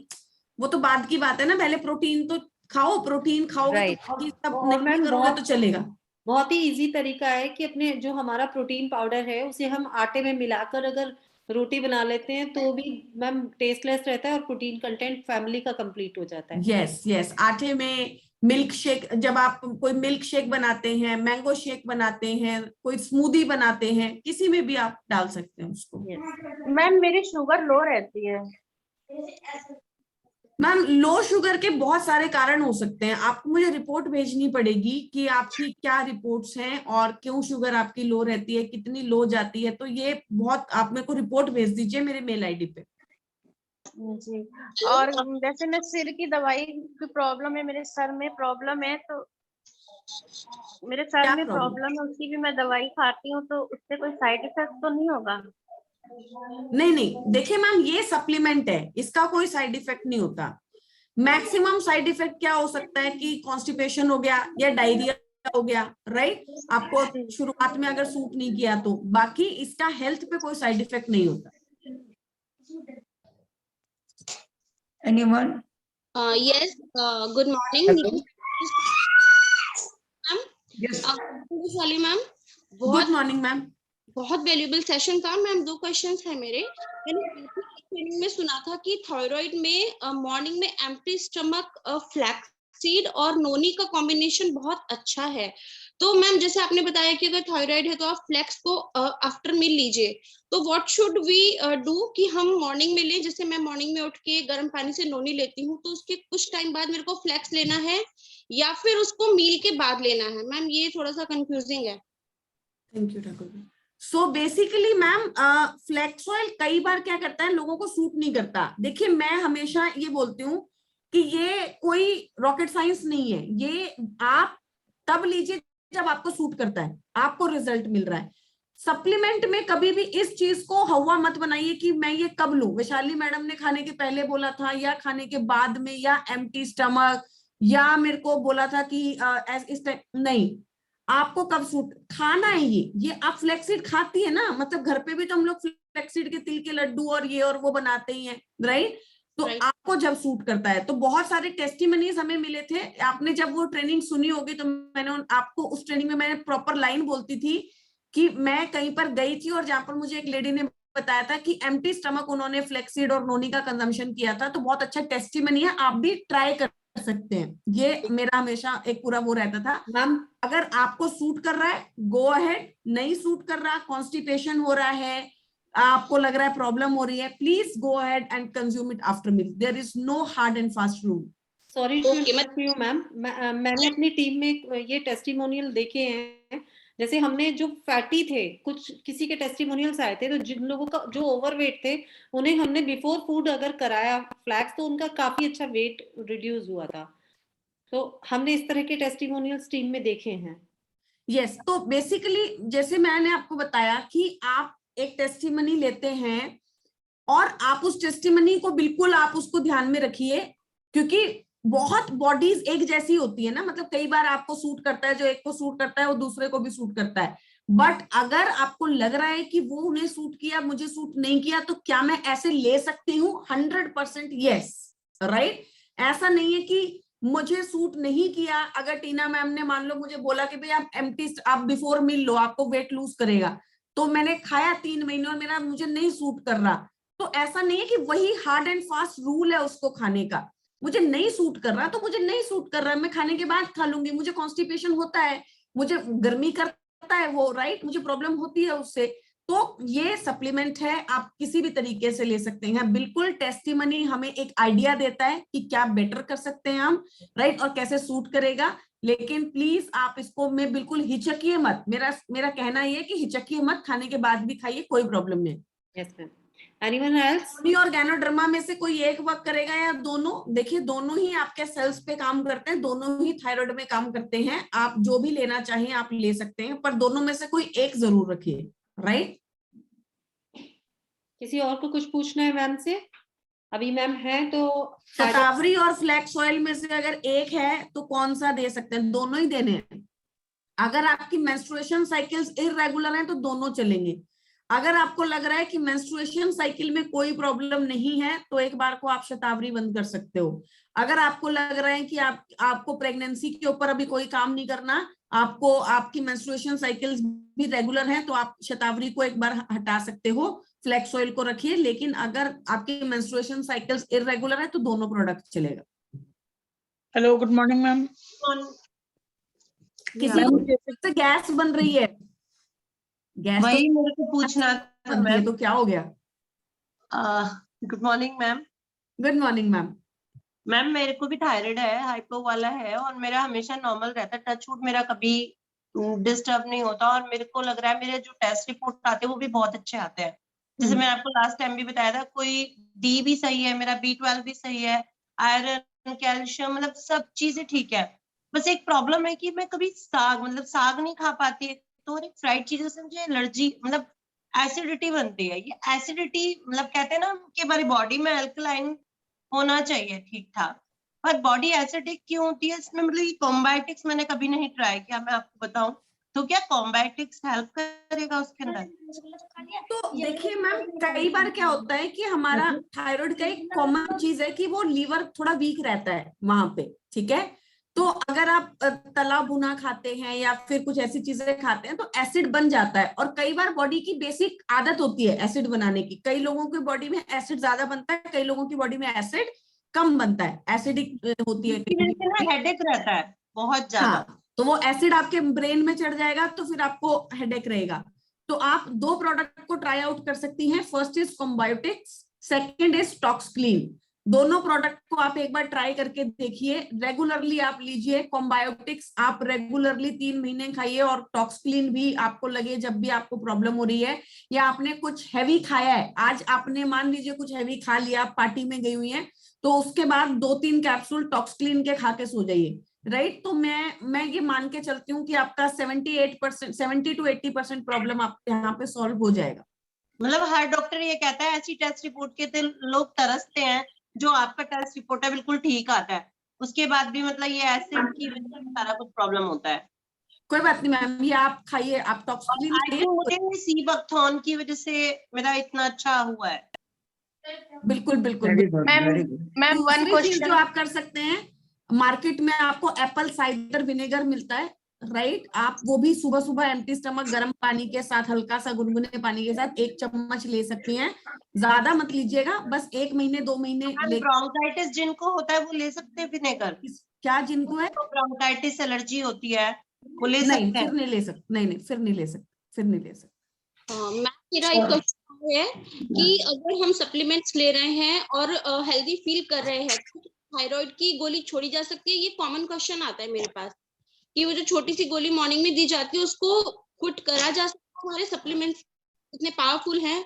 वो तो बाद की बात है ना, पहले प्रोटीन तो खाओ। प्रोटीन खाओगे Right. तो बाकी सब और नहीं मैम करोगे तो चलेगा। बहुत ही इजी तरीका है कि अपने जो हमारा प्रोटीन पाउडर है उसे हम आटे में मिलाकर अगर रोटी बना लेते हैं तो भी मैम टेस्टलेस रहता है और प्रोटीन कंटेंट फैमिली का कंप्लीट हो जाता है। यस यस, आटे में मिल्क शेक, जब आप कोई मिल्क शेक बनाते हैं, मैंगो शेक बनाते हैं, कोई स्मूदी बनाते हैं, किसी में भी आप डाल सकते हैं उसको। मैम मेरी शुगर लो रहती है। मैम लो शुगर के बहुत सारे कारण हो सकते हैं, आपको मुझे रिपोर्ट भेजनी पड़ेगी कि आपकी क्या रिपोर्ट्स हैं और क्यों शुगर आपकी लो रहती है, कितनी लो जाती है। तो ये बहुत, आप मेरे को रिपोर्ट भेज दीजिए मेरे मेल आईडी पे। जी, और जैसे मैं सिर की दवाई की प्रॉब्लम है, मेरे सर में प्रॉब्लम है, तो मेरे सर क्या में प्रॉब्लम? प्रॉब्लम है, उसकी भी मैं दवाई खाती हूँ, तो उससे कोई साइड इफेक्ट तो नहीं होगा? नहीं नहीं, देखिए मैम ये सप्लीमेंट है, इसका कोई साइड इफेक्ट नहीं होता। मैक्सिमम साइड इफेक्ट क्या हो सकता है कि कॉन्स्टिपेशन हो गया या डायरिया हो गया, राइट। आपको शुरुआत में अगर सूट नहीं किया तो, बाकी इसका हेल्थ पे कोई साइड इफेक्ट नहीं होता। Anyone? Yes, good morning. Hello? Ma'am Yes. वाली मैम, गुड मॉर्निंग मैम। बहुत वैल्यूएबल सेशन था मैम। 2 क्वेश्चंस है मेरे। मैंने ट्रेनिंग में सुना था कि थायराइड में मॉर्निंग में एम्प्टी स्टमक फ्लैक्स सीड और नोनी का कॉम्बिनेशन बहुत अच्छा है। तो मैम जैसे आपने बताया कि अगर थायराइड है तो आप फ्लैक्स को आफ्टर मील लीजिए, तो व्हाट शुड वी डू कि हम मॉर्निंग में लें? जैसे मैं मॉर्निंग में उठ के गर्म पानी से नोनी लेती हूँ, तो उसके कुछ टाइम बाद मेरे को फ्लैक्स लेना है या फिर उसको मील के बाद लेना है? मैम ये थोड़ा सा कंफ्यूजिंग है। Thank you Thakur. So basically ma'am flax oil कई बार क्या करता है, लोगों को सूट नहीं करता। देखिए मैं हमेशा ये बोलती हूँ कि ये कोई रॉकेट साइंस नहीं है, ये आप तब लीजिए जब आपको सूट करता है, आपको रिजल्ट मिल रहा है। सप्लीमेंट में कभी भी इस चीज को हवा मत बनाइए कि मैं ये कब लूं, वैशाली मैडम ने खाने के पहले बोला था या खाने के बाद में या एम्प्टी स्टमक, या मेरे को बोला था कि इस टाइम नहीं, आपको कब सूट खाना है ये आप फ्लैक्सीड खाती है ना, मतलब घर पे भी तो हम लोग फ्लैक्सीड के तिल के लड्डू और ये और वो बनाते ही हैं, राइट। तो आपको जब सूट करता है, तो बहुत सारे टेस्टिमनीज हमें मिले थे। आपने जब वो ट्रेनिंग सुनी होगी तो मैंने आपको उस ट्रेनिंग में मैंने प्रॉपर लाइन बोलती थी कि मैं कहीं पर गई थी और जहां पर मुझे एक लेडी ने बताया था कि एम्प्टी स्टमक उन्होंने फ्लैक्सीड और नोनी का कंजम्पशन किया था। तो बहुत अच्छा टेस्टिमनी है, आप भी ट्राई कर सकते हैं। ये मेरा हमेशा एक पूरा वो रहता था। मैम अगर आपको सूट कर रहा है गो अहेड, नहीं सूट कर रहा, कॉन्स्टिपेशन हो रहा है, आपको लग रहा है प्रॉब्लम हो रही है, please go ahead and consume it after meal. There is no hard and fast rule. Sorry to ma'am, मैंने अपनी टीम में ये टेस्टिमोनियल देखे हैं। जैसे हमने जो फैटी थे, कुछ किसी के टेस्टिमोनियल्स आए थे, तो जिन लोगों का जो ओवरवेट थे उन्हें हमने बिफोर फूड अगर कराया फ्लैक्स तो उनका काफी अच्छा वेट रिड्यूस हुआ था। तो हमने इस तरह के टेस्टिमोनियल्स टीम में देखे हैं। यस, तो बेसिकली जैसे मैंने आपको बताया कि आप एक टेस्टिमनी लेते हैं और आप उस टेस्टिमनी को बिल्कुल आप उसको ध्यान में रखिए, क्योंकि बहुत बॉडीज एक जैसी होती है ना, मतलब कई बार आपको सूट करता है, जो एक को सूट करता है वो दूसरे को भी सूट करता है। बट अगर आपको लग रहा है कि वो उन्हें सूट किया, मुझे सूट नहीं किया, तो क्या मैं ऐसे ले सकती हूँ? 100% यस, राइट। ऐसा नहीं है कि मुझे सूट नहीं किया। अगर टीना मैम ने मान लो मुझे बोला कि भाई आप एम्प्टी, आप बिफोर मील लो, आपको वेट लूज करेगा, तो मैंने खाया 3 महीने और मेरा मुझे नहीं सूट कर रहा, तो ऐसा नहीं है कि वही हार्ड एंड फास्ट रूल है उसको खाने का। मुझे नहीं सूट कर रहा तो मुझे नहीं सूट कर रहा, मैं खाने के बाद खा लूंगी। मुझे कॉन्स्टिपेशन होता है, मुझे गर्मी करता है वो, राइट, मुझे प्रॉब्लम होती है उससे, तो ये सप्लीमेंट है, आप किसी भी तरीके से ले सकते हैं। बिल्कुल टेस्टिमनी हमें एक आइडिया देता है कि क्या बेटर कर सकते हैं हम, राइट, और कैसे सूट करेगा। लेकिन प्लीज आप इसको में बिल्कुल हिचकिए मत। मेरा कहना ये है कि हिचकिए मत, खाने के बाद भी खाइए, कोई प्रॉब्लम नहीं। Yes ma'am. Anyone else? Noni और गैनोडर्मा में से कोई एक वर्क करेगा या दोनों? देखिए दोनों ही आपके सेल्स पे काम करते हैं, दोनों ही थायराइड में काम करते हैं। आप जो भी लेना चाहिए आप ले सकते हैं, पर दोनों में से कोई एक जरूर रखिए, राइट? किसी और को कुछ पूछना है मैम से? अभी मैम है तो शतावरी और फ्लैक्स ऑयल में से अगर एक है तो कौन सा दे सकते हैं? दोनों ही देने हैं। अगर आपकी मेंस्ट्रुएशन साइकिल्स इररेगुलर हैं तो दोनों चलेंगे। अगर आपको लग रहा है कि मेंस्ट्रुएशन साइकिल में कोई प्रॉब्लम नहीं है तो एक बार को आप शतावरी बंद कर सकते हो। अगर आपको लग रहा है कि आपको प्रेगनेंसी के ऊपर अभी कोई काम नहीं करना, आपको आपकी मेंस्ट्रुएशन साइकिल्स भी रेगुलर हैं, तो आप शतावरी को एक बार हटा सकते हो, फ्लैक्स ऑयल को रखिए। लेकिन अगर आपकी मेंस्ट्रुएशन साइकिल्स इररेगुलर है तो दोनों प्रोडक्ट चलेगा। Hello, good morning ma'am. किसी को गैस बन रही है? गैस वही मेरे को पूछना था बनती है मैम। तो क्या हो गया? Good morning ma'am. Good morning ma'am. Ma'am मेरे को भी थायराइड है, हाइपो वाला है, और मेरा हमेशा नॉर्मल रहता है, टचवुड मेरा कभी डिस्टर्ब नहीं होता। और मेरे को लग रहा है मेरे जो टेस्ट रिपोर्ट आते हैं वो भी बहुत अच्छे आते हैं। जैसे मैंने आपको लास्ट टाइम भी बताया था, कोई डी भी सही है, मेरा B12 भी सही है, आयरन, कैल्शियम, मतलब सब चीजें ठीक है। बस एक प्रॉब्लम है कि मैं कभी साग नहीं खा पाती, तो एक फ्राइड चीजों से मुझे एलर्जी, मतलब एसिडिटी बनती है। ये एसिडिटी मतलब कहते हैं ना कि हमारी बॉडी में अल्कलाइन होना चाहिए ठीक ठाक, पर बॉडी एसिडिक क्यों होती है इसमें? मतलब ये कॉम्बायोटिक्स मैंने कभी नहीं ट्राई किया, मैं आपको बताऊं तो क्या कॉम्बायोटिक्स हेल्प करेगा उसके अंदर? तो देखिए मैम, कई बार क्या होता है कि हमारा थायराइड का एक कॉमन चीज है कि वो लीवर थोड़ा वीक रहता है वहां पे, ठीक है? तो अगर आप तला भुना खाते हैं या फिर कुछ ऐसी चीजें खाते हैं तो एसिड बन जाता है। और कई बार बॉडी की बेसिक आदत होती है एसिड बनाने की। कई लोगों की बॉडी में एसिड ज्यादा बनता है, कई लोगों की बॉडी में एसिड कम बनता है, एसिडिक होती है। हेडेक रहता है बहुत ज्यादा। हाँ, तो वो एसिड आपके ब्रेन में चढ़ जाएगा तो फिर आपको हेडेक रहेगा। तो आप दो प्रोडक्ट को ट्राई आउट कर सकती हैं। First is Combiotics, second is Toxclean. दोनों प्रोडक्ट को आप एक बार ट्राई करके देखिए, रेगुलरली आप लीजिए। कॉम्बायोटिक्स आप रेगुलरली 3 महीने खाइए, और टॉक्सक्लीन भी आपको लगे जब भी आपको प्रॉब्लम हो रही है या आपने कुछ हैवी खाया है, आज आपने मान लीजिए कुछ हैवी खा लिया, पार्टी में गई हुई है, तो उसके बाद 2-3 कैप्सूल टॉक्सक्लीन के खा के सो जाइए, राइट? तो मैं ये मान के चलती हूँ कि आपका 78%, 70 to 80% प्रॉब्लम आपके यहाँ पे सॉल्व हो जाएगा। मतलब हर डॉक्टर ये कहता है ऐसी टेस्ट रिपोर्ट के लोग तरसते हैं, जो आपका टेस्ट रिपोर्ट है बिल्कुल ठीक आता है, उसके बाद भी मतलब ये एसिड की वजह से सारा कुछ प्रॉब्लम होता है। कोई बात नहीं मैम, ये आप खाइए, आप टॉक्सक्लीन खाइए। मुझे सीबकथॉर्न की वजह से मेरा इतना अच्छा हुआ है। बिल्कुल बिल्कुल। मैम वन दूसरी चीज जो क्वेश्चन। आप कर सकते हैं, मार्केट में आपको एप्पल साइडर विनेगर मिलता है, राइट? आप वो भी सुबह सुबह एम्प्टी स्टमक गर्म पानी के साथ, हल्का सा गुनगुने पानी के साथ 1 चम्मच ले सकती हैं। ज्यादा मत लीजिएगा, बस 1 महीने 2 महीने ले। ब्रोंकाइटिस जिनको होता है वो ले सकते हैं विनेगर? क्या जिनको है? तो ब्रोंकाइटिस एलर्जी होती है वो ले नहीं, सकते हैं? फिर नहीं ले सकते, नहीं फिर नहीं ले सकते, फिर नहीं ले सकते। मैम मेरा एक क्वेश्चन है कि अगर हम सप्लीमेंट्स ले रहे हैं और हेल्दी फील कर रहे हैं तो थायराइड की गोली छोड़ी जा सकती है? ये कॉमन क्वेश्चन आता है मेरे पास कि वो जो छोटी सी गोली मॉर्निंग में दी जाती है उसको क्विट करा जा सकता है? हमारे सप्लीमेंट्स इतने पावरफुल हैं,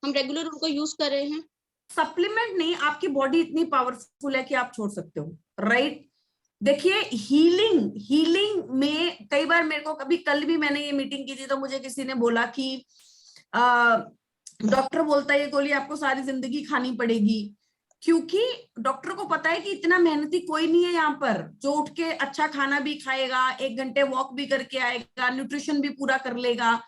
हम रेगुलर उनको यूज कर रहे हैं। सप्लीमेंट नहीं, आपकी बॉडी इतनी पावरफुल है कि आप छोड़ सकते हो, राइट? देखिए हीलिंग में कई बार मेरे को, कभी कल भी मैंने ये मीटिंग की थी तो मुझे किसी ने बोला कि डॉक्टर बोलता है ये गोली आपको सारी जिंदगी खानी पड़ेगी, क्योंकि डॉक्टर को पता है कि इतना मेहनती कोई नहीं है यहाँ पर जो उठ के अच्छा खाना भी खाएगा, 1 घंटे वॉक भी करके आएगा, न्यूट्रिशन भी पूरा कर लेगा।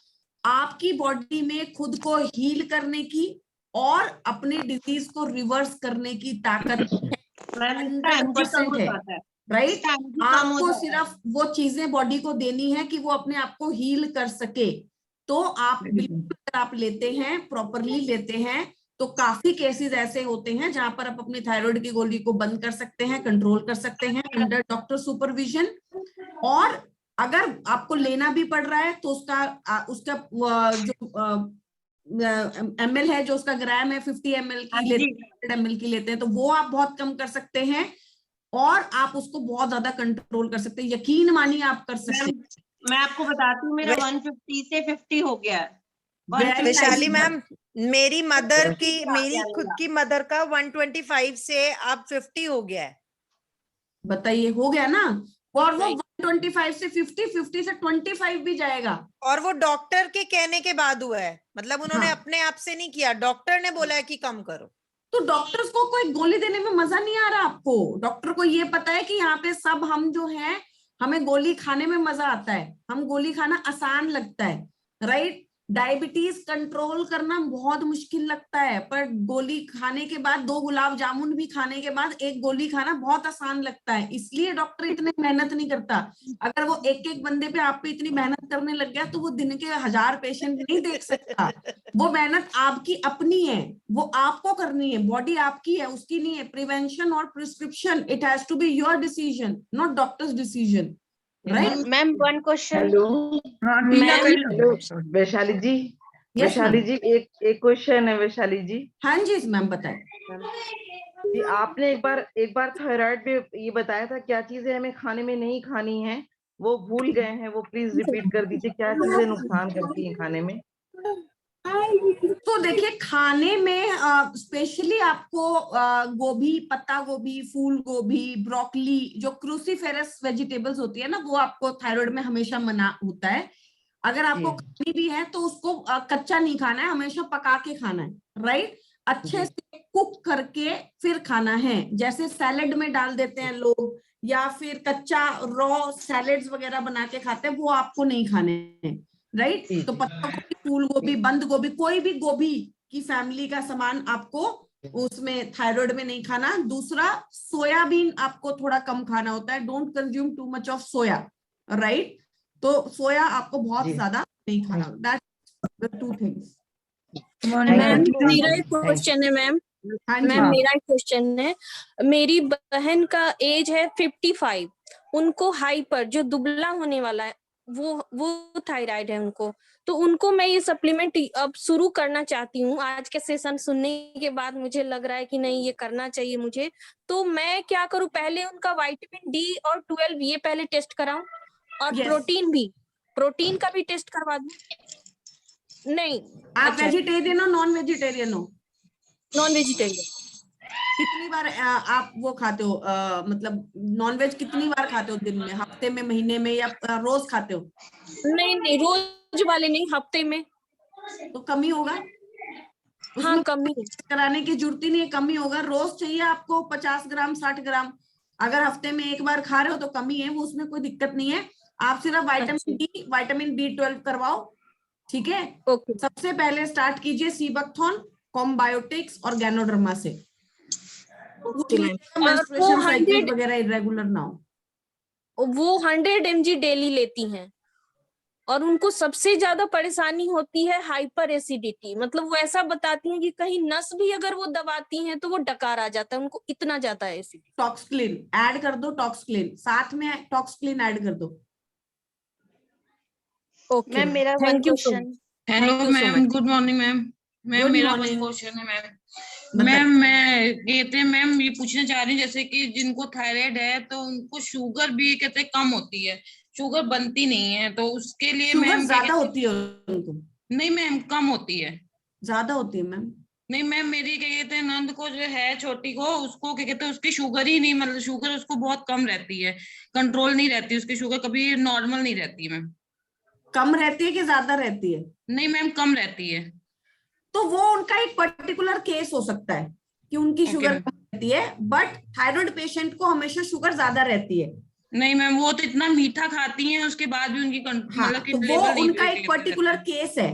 आपकी बॉडी में खुद को हील करने की और अपने डिजीज को रिवर्स करने की ताकत 100% है, राइट? आपको सिर्फ वो चीजें बॉडी को देनी है कि वो अपने आप को हील कर सके। तो आप बिल्कुल आप लेते हैं, प्रॉपरली लेते हैं, तो काफी केसेस ऐसे होते हैं जहां पर आप अपनी थायराइड की गोली को बंद कर सकते हैं, कंट्रोल कर सकते हैं अंडर डॉक्टर सुपरविजन। और अगर आपको लेना भी पड़ रहा है तो उसका जो ml है, जो उसका ग्राम है 50 ml की लेते हैं, 100 ml की लेते हैं, तो वो आप बहुत कम कर सकते हैं और आप उसको बहुत ज्यादा कंट्रोल कर सकते हैं। यकीन मानिए आप कर सकते हैं। मैं आपको बताती हूँ, मेरा 150 से 50 हो गया है। वैशाली मैम, मेरी खुद की मदर का 125 से अब 50 हो गया है। बताइए, हो गया ना। और वो 125 से 50 से 25 भी जाएगा। और वो डॉक्टर के कहने के बाद हुआ है, मतलब उन्होंने अपने आप से नहीं किया, डॉक्टर ने बोला है कि कम करो। तो डॉक्टर्स को कोई गोली देने में मजा नहीं आ रहा आपको? डॉक्टर को ये पता है कि यहाँ पे सब हम जो हैं, हमें गोली खाने में मजा आता है, हम गोली खाना आसान लगता है, राइट? डायबिटीज कंट्रोल करना बहुत मुश्किल लगता है, पर गोली खाने के बाद, 2 गुलाब जामुन भी खाने के बाद 1 गोली खाना बहुत आसान लगता है। इसलिए डॉक्टर इतने मेहनत नहीं करता। अगर वो एक बंदे पे आप पे इतनी मेहनत करने लग गया तो वो दिन के 1000 पेशेंट नहीं देख सकता। वो मेहनत आपकी अपनी है, वो आपको करनी है, बॉडी आपकी है, उसकी नहीं है। प्रिवेंशन और prescription, it has to be your decision, not doctor's decision, right? Ma'am one question. Hello Vaishali ji, Vaishali ji एक क्वेश्चन है वैशाली जी। हाँ जी मैम, बताएं। जी आपने एक बार थायराइड पे ये बताया था, क्या चीजें हमें खाने में नहीं खानी है, वो भूल गए हैं, वो प्लीज रिपीट कर दीजिए, क्या चीजें नुकसान करती हैं खाने में। तो देखिए, खाने में स्पेशली आपको गोभी, पत्ता गोभी, फूल गोभी, ब्रोकली, जो क्रूसीफेरस वेजिटेबल्स होती है ना, वो आपको थायराइड में हमेशा मना होता है। अगर आपको खानी भी है तो उसको कच्चा नहीं खाना है, हमेशा पका के खाना है, राइट? अच्छे से कुक करके फिर खाना है। जैसे सैलेड में डाल देते हैं लोग, या फिर कच्चा रॉ सैलेड्स वगैरह बना के खाते हैं, वो आपको नहीं खाने हैं, राइट? तो पत्ता गोभी, फूल गोभी, बंद गोभी, कोई भी गोभी की फैमिली का सामान आपको उसमें थायराइड में नहीं खाना। दूसरा, सोयाबीन आपको थोड़ा कम खाना होता है, don't consume too much of soya, right? तो सोया आपको बहुत ज्यादा नहीं खाना। That's the 2 things. मैम मेरा एक क्वेश्चन है मैम। मैम मेरा एक क्वेश्चन है, मेरी बहन का एज है 55, उनको हाइपर, जो दुबला होने वाला है, वो थायराइड है उनको, तो उनको मैं ये सप्लीमेंट अब शुरू करना चाहती हूँ। आज के सेशन सुनने के बाद मुझे लग रहा है कि नहीं, ये करना चाहिए मुझे। तो मैं क्या करूँ, पहले उनका विटामिन डी और 12 ये पहले टेस्ट कराऊं, और प्रोटीन का भी टेस्ट करवा दूं? नहीं। आप वेजिटेरियन हो, नॉन वेजिटेरियन हो? Non vegetarian. कितनी बार आप वो खाते हो, मतलब नॉनवेज कितनी बार खाते हो दिन में, हफ्ते में, महीने में, या रोज खाते हो? नहीं रोज वाले नहीं, हफ्ते में। तो कमी होगा, हाँ कमी कराने की जरूरत ही नहीं है, कमी होगा। रोज चाहिए आपको 50 ग्राम 60 ग्राम, अगर हफ्ते में 1 बार खा रहे हो तो कमी है, वो उसमें कोई दिक्कत नहीं है। आप सिर्फ विटामिन डी, विटामिन B12 करवाओ, ठीक है? सबसे पहले स्टार्ट कीजिए सीबकथॉन, कॉम्बायोटिक्स और गैनोडर्मा से। मेंस्ट्रुएशन साइकिल वगैरह इरेगुलर ना हो। वो 100 mg डेली लेती हैं, और उनको सबसे ज्यादा परेशानी होती है हाइपर एसिडिटी। मतलब वो ऐसा बताती हैं कि कहीं नस भी अगर वो दबाती हैं तो वो डकार आ जाता है उनको, इतना ज्यादा एसिडिटी। टॉक्सक्लिन ऐड कर दो, टॉक्सक्लिन साथ में टॉक्सक्लिन ऐड कर दो। ओके मैम मेरा one question. Hello ma'am, good morning ma'am. Ma'am मेरा वन क्वेश्चन है मैम। मैं कहते हैं मैम, ये पूछना चाह रही हूँ, जैसे कि जिनको थायराइड है तो उनको शुगर भी कहते हैं कम होती है, शुगर बनती नहीं है, तो उसके लिए मैम ज्यादा होती है उनको? नहीं मैम, कम होती है। ज्यादा होती है मैम? नहीं मैम, मेरी क्या कहते हैं नंद को जो है, छोटी को, उसको क्या कहते हैं उसकी शुगर ही नहीं, मतलब शुगर उसको बहुत कम रहती है, कंट्रोल नहीं रहती उसकी शुगर, कभी नॉर्मल नहीं रहती मैम। कम रहती है कि ज्यादा रहती है? नहीं मैम, कम रहती है। तो वो उनका एक पर्टिकुलर केस हो सकता है कि उनकी शुगर कम रहती है, बट थायराइड पेशेंट को हमेशा शुगर ज्यादा रहती है। नहीं मैम, वो तो इतना मीठा खाती हैं, उसके बाद भी उनकी मतलब तो वो उनका एक पर्टिकुलर केस है,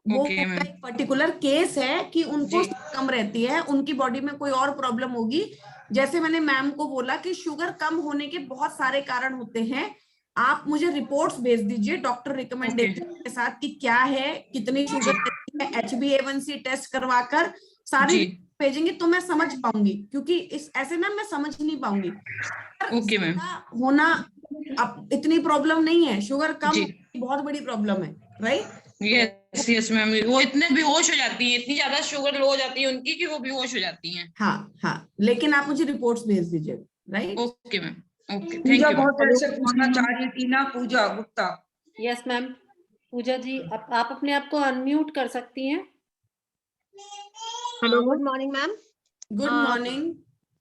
वो उनका एक पर्टिकुलर केस है कि उनको कम रहती है, उनकी बॉडी में कोई और प्रॉब्लम होगी। जैसे मैंने मैम को बोला कि शुगर कम होने के बहुत सारे कारण होते हैं, आप मुझे रिपोर्ट्स भेज दीजिए डॉक्टर रिकमेंडेशन के साथ कि क्या है, कितनी शुगर है, HbA1c टेस्ट करवाकर सारी भेजेंगे तो मैं समझ पाऊंगी, क्योंकि इस ऐसे ना मैं समझ नहीं पाऊंगी। Okay ma'am. होना अब इतनी प्रॉब्लम नहीं है, शुगर कम बहुत बड़ी प्रॉब्लम है, राइट? यस यस मैम, वो इतने बेहोश हो जाती हैं, इतनी ज्यादा शुगर लो हो जाती है उनकी कि वो बेहोश हो जाती हैं। हाँ, लेकिन आप मुझे रिपोर्ट्स भेज दीजिए, right? Okay ma'am, okay, thank you. बहुत देर से पूछना चाह रही थी ना, पूजा गुप्ता। यस मैम, पूजा जी, आप अपने आप को अनम्यूट कर सकती हैं। Hello, good morning ma'am. Good morning.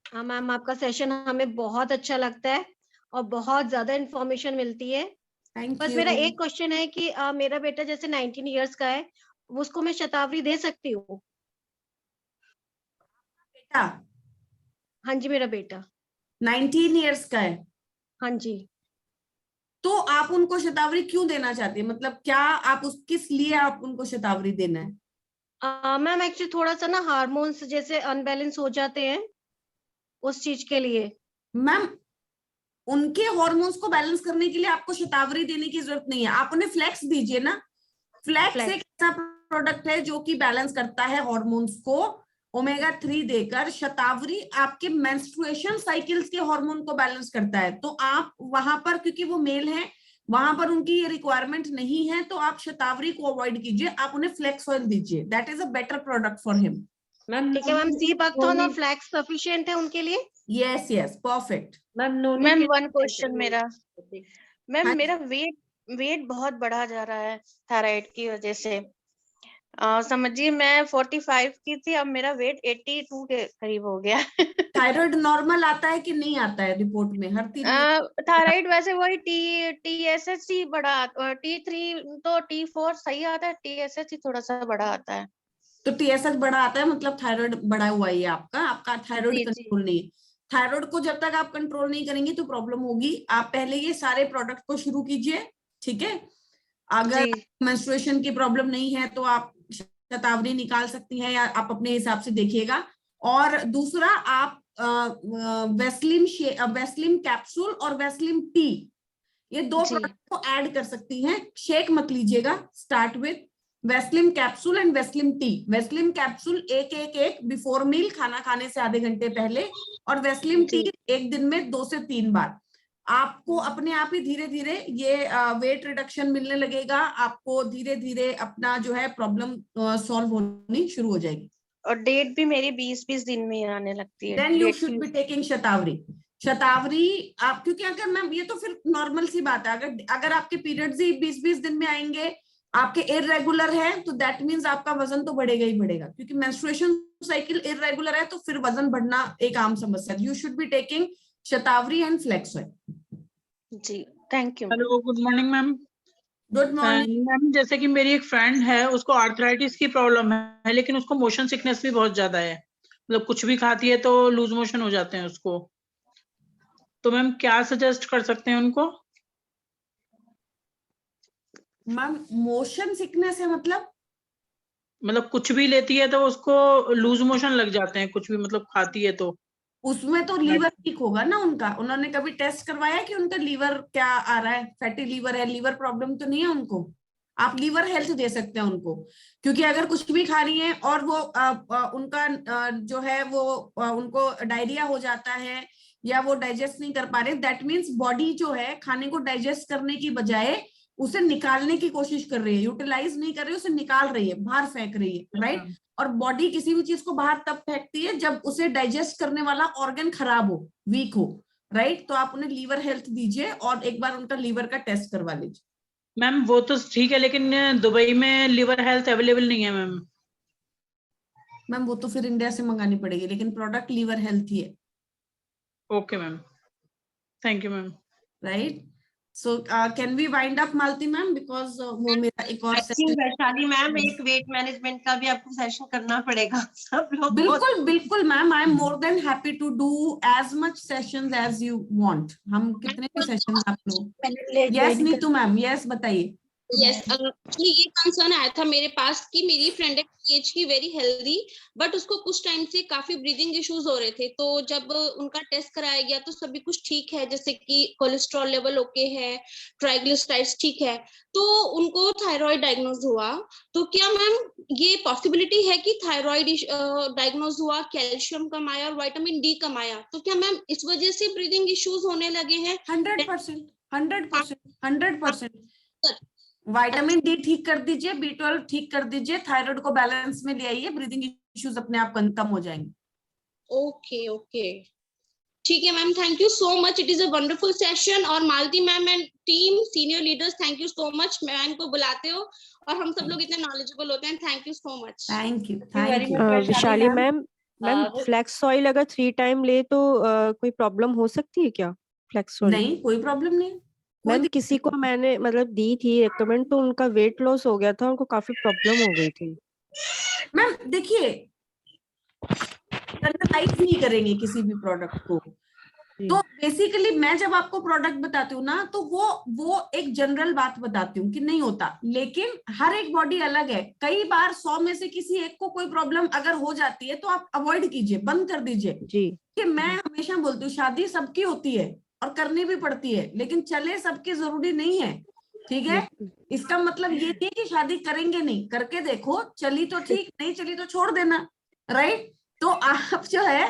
हाँ मैम, आपका सेशन हमें बहुत अच्छा लगता है और बहुत ज्यादा इंफॉर्मेशन मिलती है। थैंक बस यू। मेरा एक क्वेश्चन है कि मेरा बेटा जैसे 19 इयर्स का है, उसको मैं शतावरी दे सकती हूँ? बेटा हाँ जी, मेरा बेटा 19 इयर्स का है, हाँ जी। तो आप उनको शतावरी क्यों देना चाहती है? मतलब क्या आप किस लिए आप उनको शतावरी देना है? मैम एक्चुअली थोड़ा सा ना हार्मोन्स जैसे अनबैलेंस हो जाते हैं, उस चीज के लिए। मैम उनके हार्मोन्स को बैलेंस करने के लिए आपको शतावरी देने की जरूरत नहीं है, आप उन्हें फ्लेक्स दीजिए ना। फ्लेक्स एक ऐसा प्रोडक्ट है जो कि बैलेंस करता है हार्मोन्स को, ओमेगा 3 देकर। शतावरी आपके मेंस्ट्रुएशन साइकिल्स के हार्मोन को बैलेंस करता है। तो आप वहां पर, क्योंकि वो मेल है, वहां पर उनकी ये रिक्वायरमेंट नहीं है, तो आप शतावरी को अवॉइड कीजिए, आप उन्हें फ्लेक्स ऑयल दीजिए। That is a better product for him. Ma'am ठीक है मैम, सी बकथॉर्न और फ्लैक्स सफिशिएंट है उनके लिए? Yes yes, perfect. Ma'am ma'am one question मेरा, मैम हाँ मेरा वेट बहुत बढ़ा जा रहा है थायराइड की वजह से। समझिए मैं 45 की थी, अब मेरा वेट 82 के करीब हो गया। थायराइड नॉर्मल आता है कि नहीं आता है रिपोर्ट में? हर 3 थायराइड वैसे वही TSH बड़ा, T3 तो T4 सही आता है, TSH थोड़ा सा बड़ा आता है। तो TSH बड़ा आता है, मतलब थायराइड बढ़ा हुआ है आपका थायराइड जी जी। कंट्रोल नहीं है। थायराइड को जब तक आप कंट्रोल नहीं करेंगे तो प्रॉब्लम होगी। आप पहले ये सारे प्रोडक्ट को शुरू कीजिए, ठीक है? अगर मेंस्ट्रुएशन की प्रॉब्लम नहीं है तो आप शतावरी निकाल सकती हैं, या आप अपने हिसाब से देखिएगा। और दूसरा, आप वेस्लिम कैप्सूल और वेस्लिम टी, ये 2 प्रोडक्ट को ऐड कर सकती हैं। शेक मत लीजिएगा, start with Weslim capsule and Weslim T. Weslim capsule एक बिफोर मील, खाना खाने से आधे घंटे पहले, और वेस्लिम टी एक दिन में 2 से 3 बार। आपको अपने आप ही धीरे धीरे ये वेट रिडक्शन मिलने लगेगा। आपको धीरे धीरे अपना जो है प्रॉब्लम सॉल्व होनी शुरू हो जाएगी। और डेट भी मेरी 20-20 दिन में आने लगती है। Then you should be taking shatavari. Shatavari आप, क्योंकि अगर मैम ये तो फिर नॉर्मल सी बात है, अगर आपके पीरियड्स ही 20-20 दिन में आएंगे, आपके इररेगुलर है, तो दैट मींस आपका वजन तो बढ़ेगा ही बढ़ेगा, क्योंकि मेंस्ट्रुएशन साइकिल इररेगुलर है तो फिर वजन बढ़ना एक आम समस्या है। You should be taking shatavari and flax oil. जी, thank you. Hello, good morning ma'am. Good morning ma'am, जैसे कि मेरी एक फ्रेंड है, उसको आर्थराइटिस की प्रॉब्लम है, लेकिन उसको मोशन सिकनेस भी बहुत ज्यादा है। मतलब कुछ भी खाती है तो लूज मोशन हो जाते हैं उसको। तो मैम क्या सजेस्ट कर सकते हैं उनको? मैम मोशन सिकनेस है मतलब कुछ भी लेती है तो उसको लूज मोशन लग जाते हैं, कुछ भी मतलब खाती है तो। उसमें तो लीवर ठीक होगा ना उनका। उन्होंने कभी टेस्ट करवाया कि उनका लीवर क्या आ रहा है? फैटी लीवर है, लीवर प्रॉब्लम तो नहीं है उनको? आप लीवर हेल्थ दे सकते हैं उनको, क्योंकि अगर कुछ भी खा रही है और वो उनका जो है वो उनको डायरिया हो जाता है, या वो डाइजेस्ट नहीं कर पा रहे, दैट मीन्स बॉडी जो है खाने को डाइजेस्ट करने की बजाय उसे निकालने की कोशिश कर रही है, यूटिलाइज नहीं कर रही है, उसे निकाल रही है, बाहर फेंक रही है, राइट? और बॉडी किसी भी चीज को बाहर तब फेंकती है जब उसे डाइजेस्ट करने वाला ऑर्गन खराब हो, वीक हो, राइट? तो आप उन्हें लीवर हेल्थ दीजिए और एक बार उनका लीवर का टेस्ट करवा लीजिए। मैम वो तो ठीक है, लेकिन दुबई में लीवर हेल्थ अवेलेबल नहीं है मैम। मैम वो तो फिर इंडिया से मंगानी पड़ेगी, लेकिन प्रोडक्ट लीवर हेल्थ ही है। Okay ma'am, thank you ma'am. Right, so can we wind up Malti ma'am, because वो मेरा एक और सेशन। वैशाली मैम, एक वेट मैनेजमेंट का भी आपको सेशन करना पड़ेगा। सब लोग बिल्कुल बिल्कुल ma'am, I am more than happy to do as much sessions as you want. हम कितने भी सेशंस आप लोग। यस नीतू मैम, यस बताइए। यस, एक्चुअली ये कंसर्न आया था मेरे पास कि मेरी फ्रेंड है एज की, वेरी हेल्दी, बट उसको कुछ टाइम से काफी ब्रीदिंग इश्यूज हो रहे थे। तो जब उनका टेस्ट कराया गया तो सभी कुछ ठीक है, जैसे कि कोलेस्ट्रॉल लेवल ओके है, ट्राइग्लिसराइड्स ठीक है, तो उनको थायराइड डायग्नोज हुआ। तो क्या मैम ये पॉसिबिलिटी है कि थायराइड डायग्नोज हुआ, कैल्शियम कम आया और विटामिन डी कम आया, तो क्या मैम इस वजह से ब्रीदिंग इश्यूज होने लगे हैं? 100%। विटामिन डी ठीक कर दीजिए, B12 ठीक कर दीजिए, थायराइड को बैलेंस में ले आइए, ब्रीदिंग इश्यूज अपने आप कम हो जाएंगे। ओके ओके, ठीक है ma'am, thank you so much, it is a wonderful session. और Malti ma'am and team senior leaders, thank you so much, ma'am को बुलाते हो और हम सब लोग इतने नॉलेजेबल होते हैं, thank you so much. Thank you very much Vishali ma'am, flax soil अगर 3 टाइम ले तो कोई प्रॉब्लम हो सकती है क्या? फ्लैक्स सॉइल नहीं, कोई प्रॉब्लम नहीं। मैम किसी को मैंने मतलब दी थी रेकमेंड, तो उनका वेट लॉस हो गया था, उनको काफी प्रॉब्लम हो गई थी। मैम देखिए, जनरलाइज नहीं करेंगे किसी भी प्रोडक्ट को। तो बेसिकली मैं जब आपको प्रोडक्ट बताती हूँ ना, तो वो एक जनरल बात बताती हूँ कि नहीं होता, लेकिन हर एक बॉडी अलग है। कई बार 100 में से किसी एक को कोई प्रॉब्लम अगर हो जाती है तो आप अवॉइड कीजिए, बंद कर दीजिए जी। कि मैं हमेशा बोलती हूँ शादी सबकी होती है और करनी भी पड़ती है, लेकिन चले सबकी जरूरी नहीं है, ठीक है। इसका मतलब ये नहीं कि शादी करेंगे नहीं, करके देखो, चली तो ठीक, नहीं चली तो छोड़ देना, राइट। तो आप जो है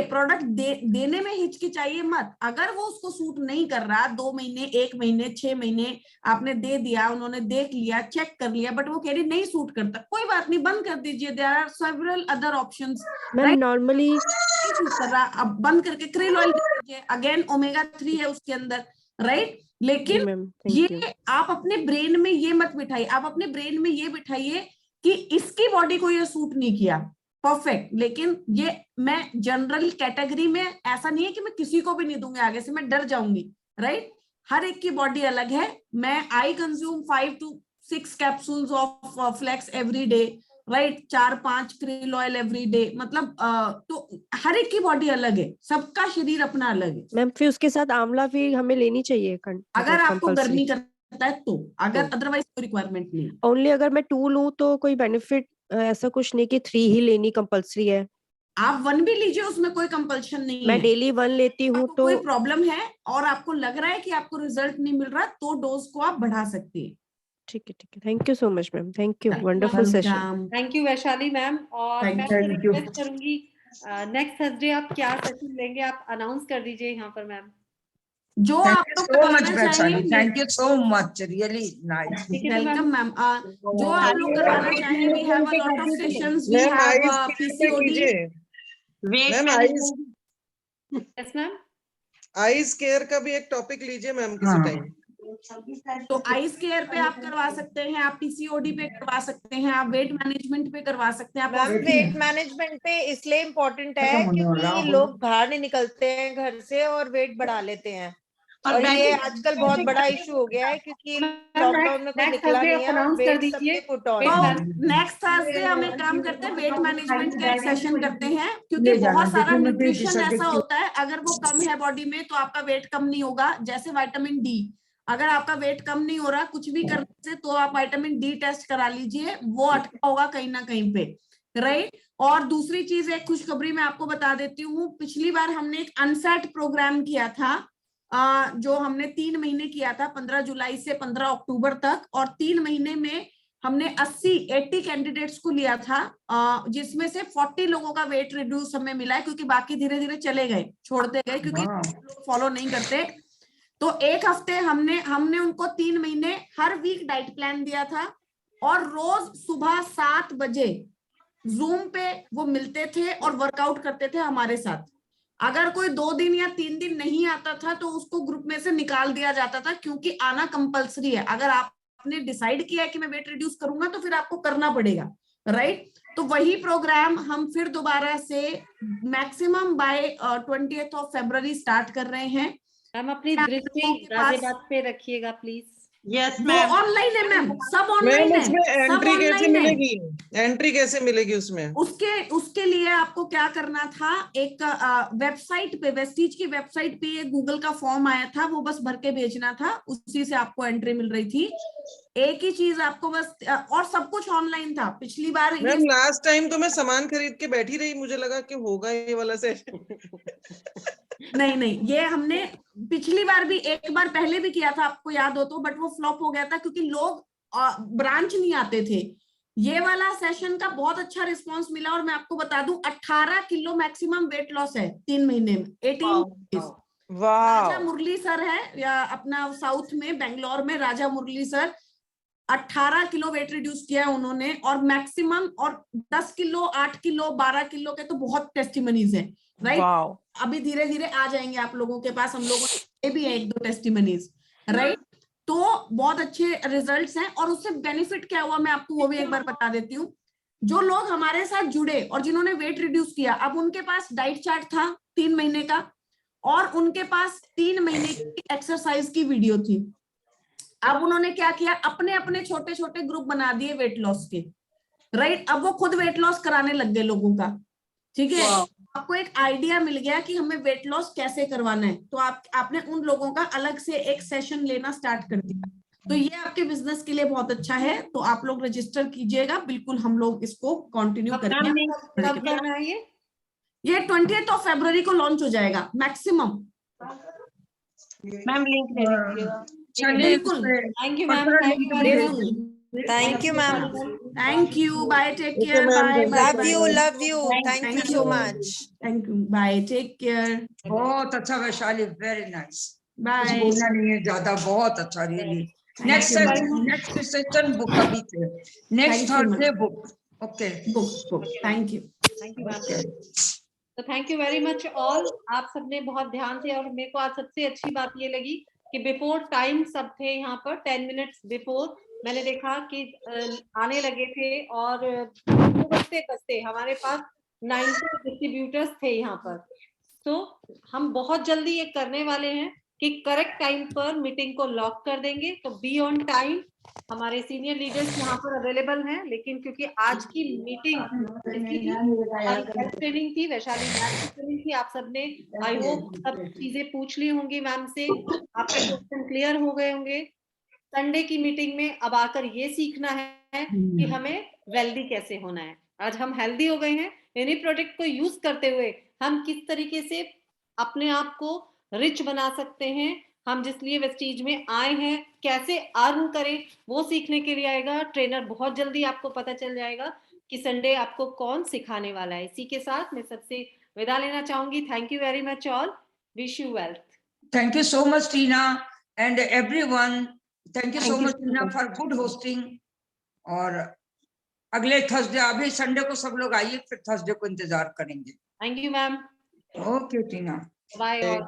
प्रोडक्ट देने में हिचकिचाइए मत। अगर वो उसको सूट नहीं कर रहा, 2 महीने, 1 महीने, 6 महीने आपने दे दिया, उन्होंने देख लिया, चेक कर लिया, बट वो कह रही नहीं सूट करता, कोई बात नहीं, बंद कर दीजिए। There are several other options. Normally suit कर रहा, अब बंद करके क्रिल ऑयल दे दीजिए, अगेन ओमेगा 3 है उसके अंदर, राइट। लेकिन ये आप अपने ब्रेन में ये मत बिठाइए, आप अपने ब्रेन में ये बिठाइए कि इसकी बॉडी को ये सूट नहीं किया, परफेक्ट। लेकिन ये मैं जनरल कैटेगरी में ऐसा नहीं है कि मैं किसी को भी नहीं दूंगी, आगे से मैं डर जाऊंगी, राइट। हर एक की बॉडी अलग है। मैं I consume 5 to 6 capsules of flax every day, right, 4-5 krill oil every day, मतलब तो हर एक की बॉडी अलग है, सबका शरीर अपना अलग है। मैम फिर उसके साथ आंवला भी हमें लेनी चाहिए अगर आपको गर्मी करता है तो, अगर अदरवाइज कोई रिक्वायरमेंट नहीं। ओनली अगर मैं 2 लूं तो कोई बेनिफिट ऐसा कुछ नहीं कि 3 ही लेनी कंपलसरी है? आप 1 भी लीजिए, उसमें कोई कंपल्शन नहीं मैं है। डेली 1 लेती हूँ तो कोई प्रॉब्लम है और आपको लग रहा है कि आपको रिजल्ट नहीं मिल रहा, तो डोज को आप बढ़ा सकती है। ठीक है, thank you so much ma'am, thank you, wonderful session. Thank you Vaishali ma'am. और मैं रिक्वेस्ट करूंगी नेक्स्ट थर्सडे आप क्या सेशन लेंगे, आप अनाउंस कर दीजिए यहाँ पर मैम। जो आप लोग करवाना चाहेंगे, thank you so much, really nice, welcome ma'am. जो आप लोग करवाना चाहें, we have a lot of sessions, we have PCOD, ma'am yes ma'am, eyes care का भी एक टॉपिक लीजिए मैम किसी टाइम। तो आईज केयर पे आप करवा सकते हैं, आप पीसीओडी पे करवा सकते हैं, आप वेट मैनेजमेंट पे करवा सकते हैं। आप वेट मैनेजमेंट पे इसलिए इम्पोर्टेंट है क्योंकि लोग बाहर नहीं निकलते हैं घर से और वेट बढ़ा लेते हैं, और ये आजकल बहुत बड़ा इशू हो गया है क्योंकि लॉकडाउन में कोई निकला नहीं है और वेट सबके पुट ऑन है। नेक्स्ट थर्सडे हम एक काम करते हैं, वेट मैनेजमेंट का एक सेशन करते हैं, क्योंकि बहुत सारा न्यूट्रिशन ऐसा होता है, अगर वो कम है बॉडी में तो आपका वेट कम नहीं होगा। जैसे विटामिन डी, अगर आपका वेट कम नहीं हो रहा कुछ भी करने से, तो आप विटामिन डी टेस्ट करा लीजिए, वो अटका होगा कहीं ना कहीं पे, राइट। और दूसरी चीज, एक खुशखबरी मैं आपको बता देती हूँ, पिछली बार हमने एक अनसेट प्रोग्राम किया था, जो हमने 3 महीने किया था, 15 जुलाई से 15 अक्टूबर तक, और 3 महीने में हमने 80 कैंडिडेट्स को लिया था, जिसमें से 40 लोगों का वेट रिड्यूस हमें मिला है, क्योंकि बाकी धीरे धीरे चले गए, छोड़ते गए, क्योंकि लोग फॉलो नहीं करते। तो 1 हफ्ते हमने उनको 3 महीने हर वीक डाइट प्लान दिया था, और रोज सुबह 7 बजे जूम पे वो मिलते थे और वर्कआउट करते थे हमारे साथ। अगर कोई 2 दिन या 3 दिन नहीं आता था तो उसको ग्रुप में से निकाल दिया जाता था, क्योंकि आना कंपलसरी है। अगर आपने डिसाइड किया है कि मैं वेट रिड्यूस करूंगा तो फिर आपको करना पड़ेगा, राइट। तो वही प्रोग्राम हम फिर दोबारा से maximum bye 20th of February start कर रहे हैं। मैम अपनी दृष्टि गाजियाबाद पे रखिएगा प्लीज। यस मैम, ऑनलाइन है मैम, सब ऑनलाइन है। उसमें एंट्री कैसे मिलेगी? एंट्री कैसे मिलेगी उसमें? उसके लिए आपको क्या करना था, एक वेबसाइट पे, वेस्टीज की वेबसाइट पे गूगल का फॉर्म आया था, वो बस भर के भेजना था, उसी से आपको एंट्री मिल रही थी। एक ही चीज आपको बस, और सब कुछ ऑनलाइन था पिछली बार। मैम लास्ट टाइम तो मैं सामान खरीद के बैठी रही, मुझे लगा कि होगा ये वाला सेशन। नहीं, ये हमने पिछली बार भी एक बार पहले भी किया था, आपको याद हो तो, बट वो फ्लॉप हो गया था क्योंकि लोग ब्रांच नहीं आते थे। ये वाला सेशन का बहुत अच्छा रिस्पांस मिला, और मैं आपको बता दूं 18 किलो मैक्सिमम वेट लॉस है 3 महीने में, 18। राजा मुरली सर है, या अपना साउथ में बेंगलोर में राजा मुरली सर, 18 किलो वेट रिड्यूस किया है उन्होंने, और मैक्सिमम, और 10 किलो, 8 किलो, 12 किलो के तो बहुत टेस्टिमनीज हैं, राइट। अभी धीरे धीरे आ जाएंगे आप लोगों के पास, हम लोगों ने भी है 1-2 टेस्टिमनीज, राइट। तो बहुत अच्छे रिजल्ट्स हैं, और उससे बेनिफिट क्या हुआ मैं आपको वो भी एक बार बता देती हूँ। जो लोग हमारे साथ जुड़े और जिन्होंने वेट रिड्यूस किया, अब उनके पास डाइट चार्ट था 3 महीने का, और उनके पास 3 महीने की एक्सरसाइज की वीडियो थी। अब उन्होंने क्या किया, अपने अपने छोटे छोटे ग्रुप बना दिए वेट लॉस के, राइट। अब वो खुद वेट लॉस कराने लग गए लोगों का, ठीक है। आपको एक आइडिया मिल गया कि हमें वेट लॉस कैसे करवाना है, तो आपने उन लोगों का अलग से एक सेशन लेना स्टार्ट कर दिया। तो ये आपके बिजनेस के लिए बहुत अच्छा है, तो आप लोग रजिस्टर कीजिएगा, बिल्कुल हम लोग इसको कंटिन्यू करेंगे। कब करना है ये 20 फरवरी को लॉन्च हो जाएगा मैक्सिमम। मैम लिंक दे दीजिएगा। बिल्कुल, thank you ma'am, thank you ma'am, thank you, bye, take care, bye, love you, thank you so much, thank you, bye, take care. बहुत अच्छा वैशाली, वेरी नाइस, बाय। बोलना नहीं है ज्यादा, बहुत अच्छा रियली। नेक्स्ट सेशन बुक अभी थे, next Thursday book, okay, book, thank you ma'am. तो thank you very much all, आप सबने बहुत ध्यान से, और मेरे को आज सबसे अच्छी बात ये लगी कि बिफोर टाइम सब थे यहाँ पर, 10 मिनट्स बिफोर मैंने देखा कि आने लगे थे, और बचते हमारे पास 90 डिस्ट्रीब्यूटर्स थे यहाँ पर। तो हम बहुत जल्दी ये करने वाले हैं कि करेक्ट टाइम पर मीटिंग को लॉक कर देंगे। तो बी ऑन टाइम, हमारे सीनियर लीडर्स यहाँ पर अवेलेबल हैं, लेकिन क्योंकि आज की मीटिंग ट्रेनिंग थी, वैशाली ट्रेनिंग थी, आप सबने आई होप सब चीजें पूछ ली होंगी मैम से, आपके क्वेश्चन क्लियर हो गए होंगे। संडे की मीटिंग में अब आकर ये सीखना है कि हमें वेल्दी कैसे होना है। आज हम हेल्दी हो गए हैं, इन्हीं प्रोडक्ट को यूज करते हुए हम किस तरीके से अपने आप को रिच बना सकते हैं, हम जिस लिए वेस्टीज में आए हैं कैसे अर्न करें, वो सीखने के लिए आएगा ट्रेनर। बहुत जल्दी आपको पता चल जाएगा कि संडे आपको कौन सिखाने वाला है। इसी के साथ मैं सबसे विदा लेना चाहूंगी। Thank you very much all, wish you wealth. Thank you so much Tina and everyone, thank you so much Tina for good hosting. और अगले थर्सडे, अभी संडे को सब लोग आइए, फिर थर्सडे को इंतजार करेंगे। Thank you ma'am. Okay Tina, bye all.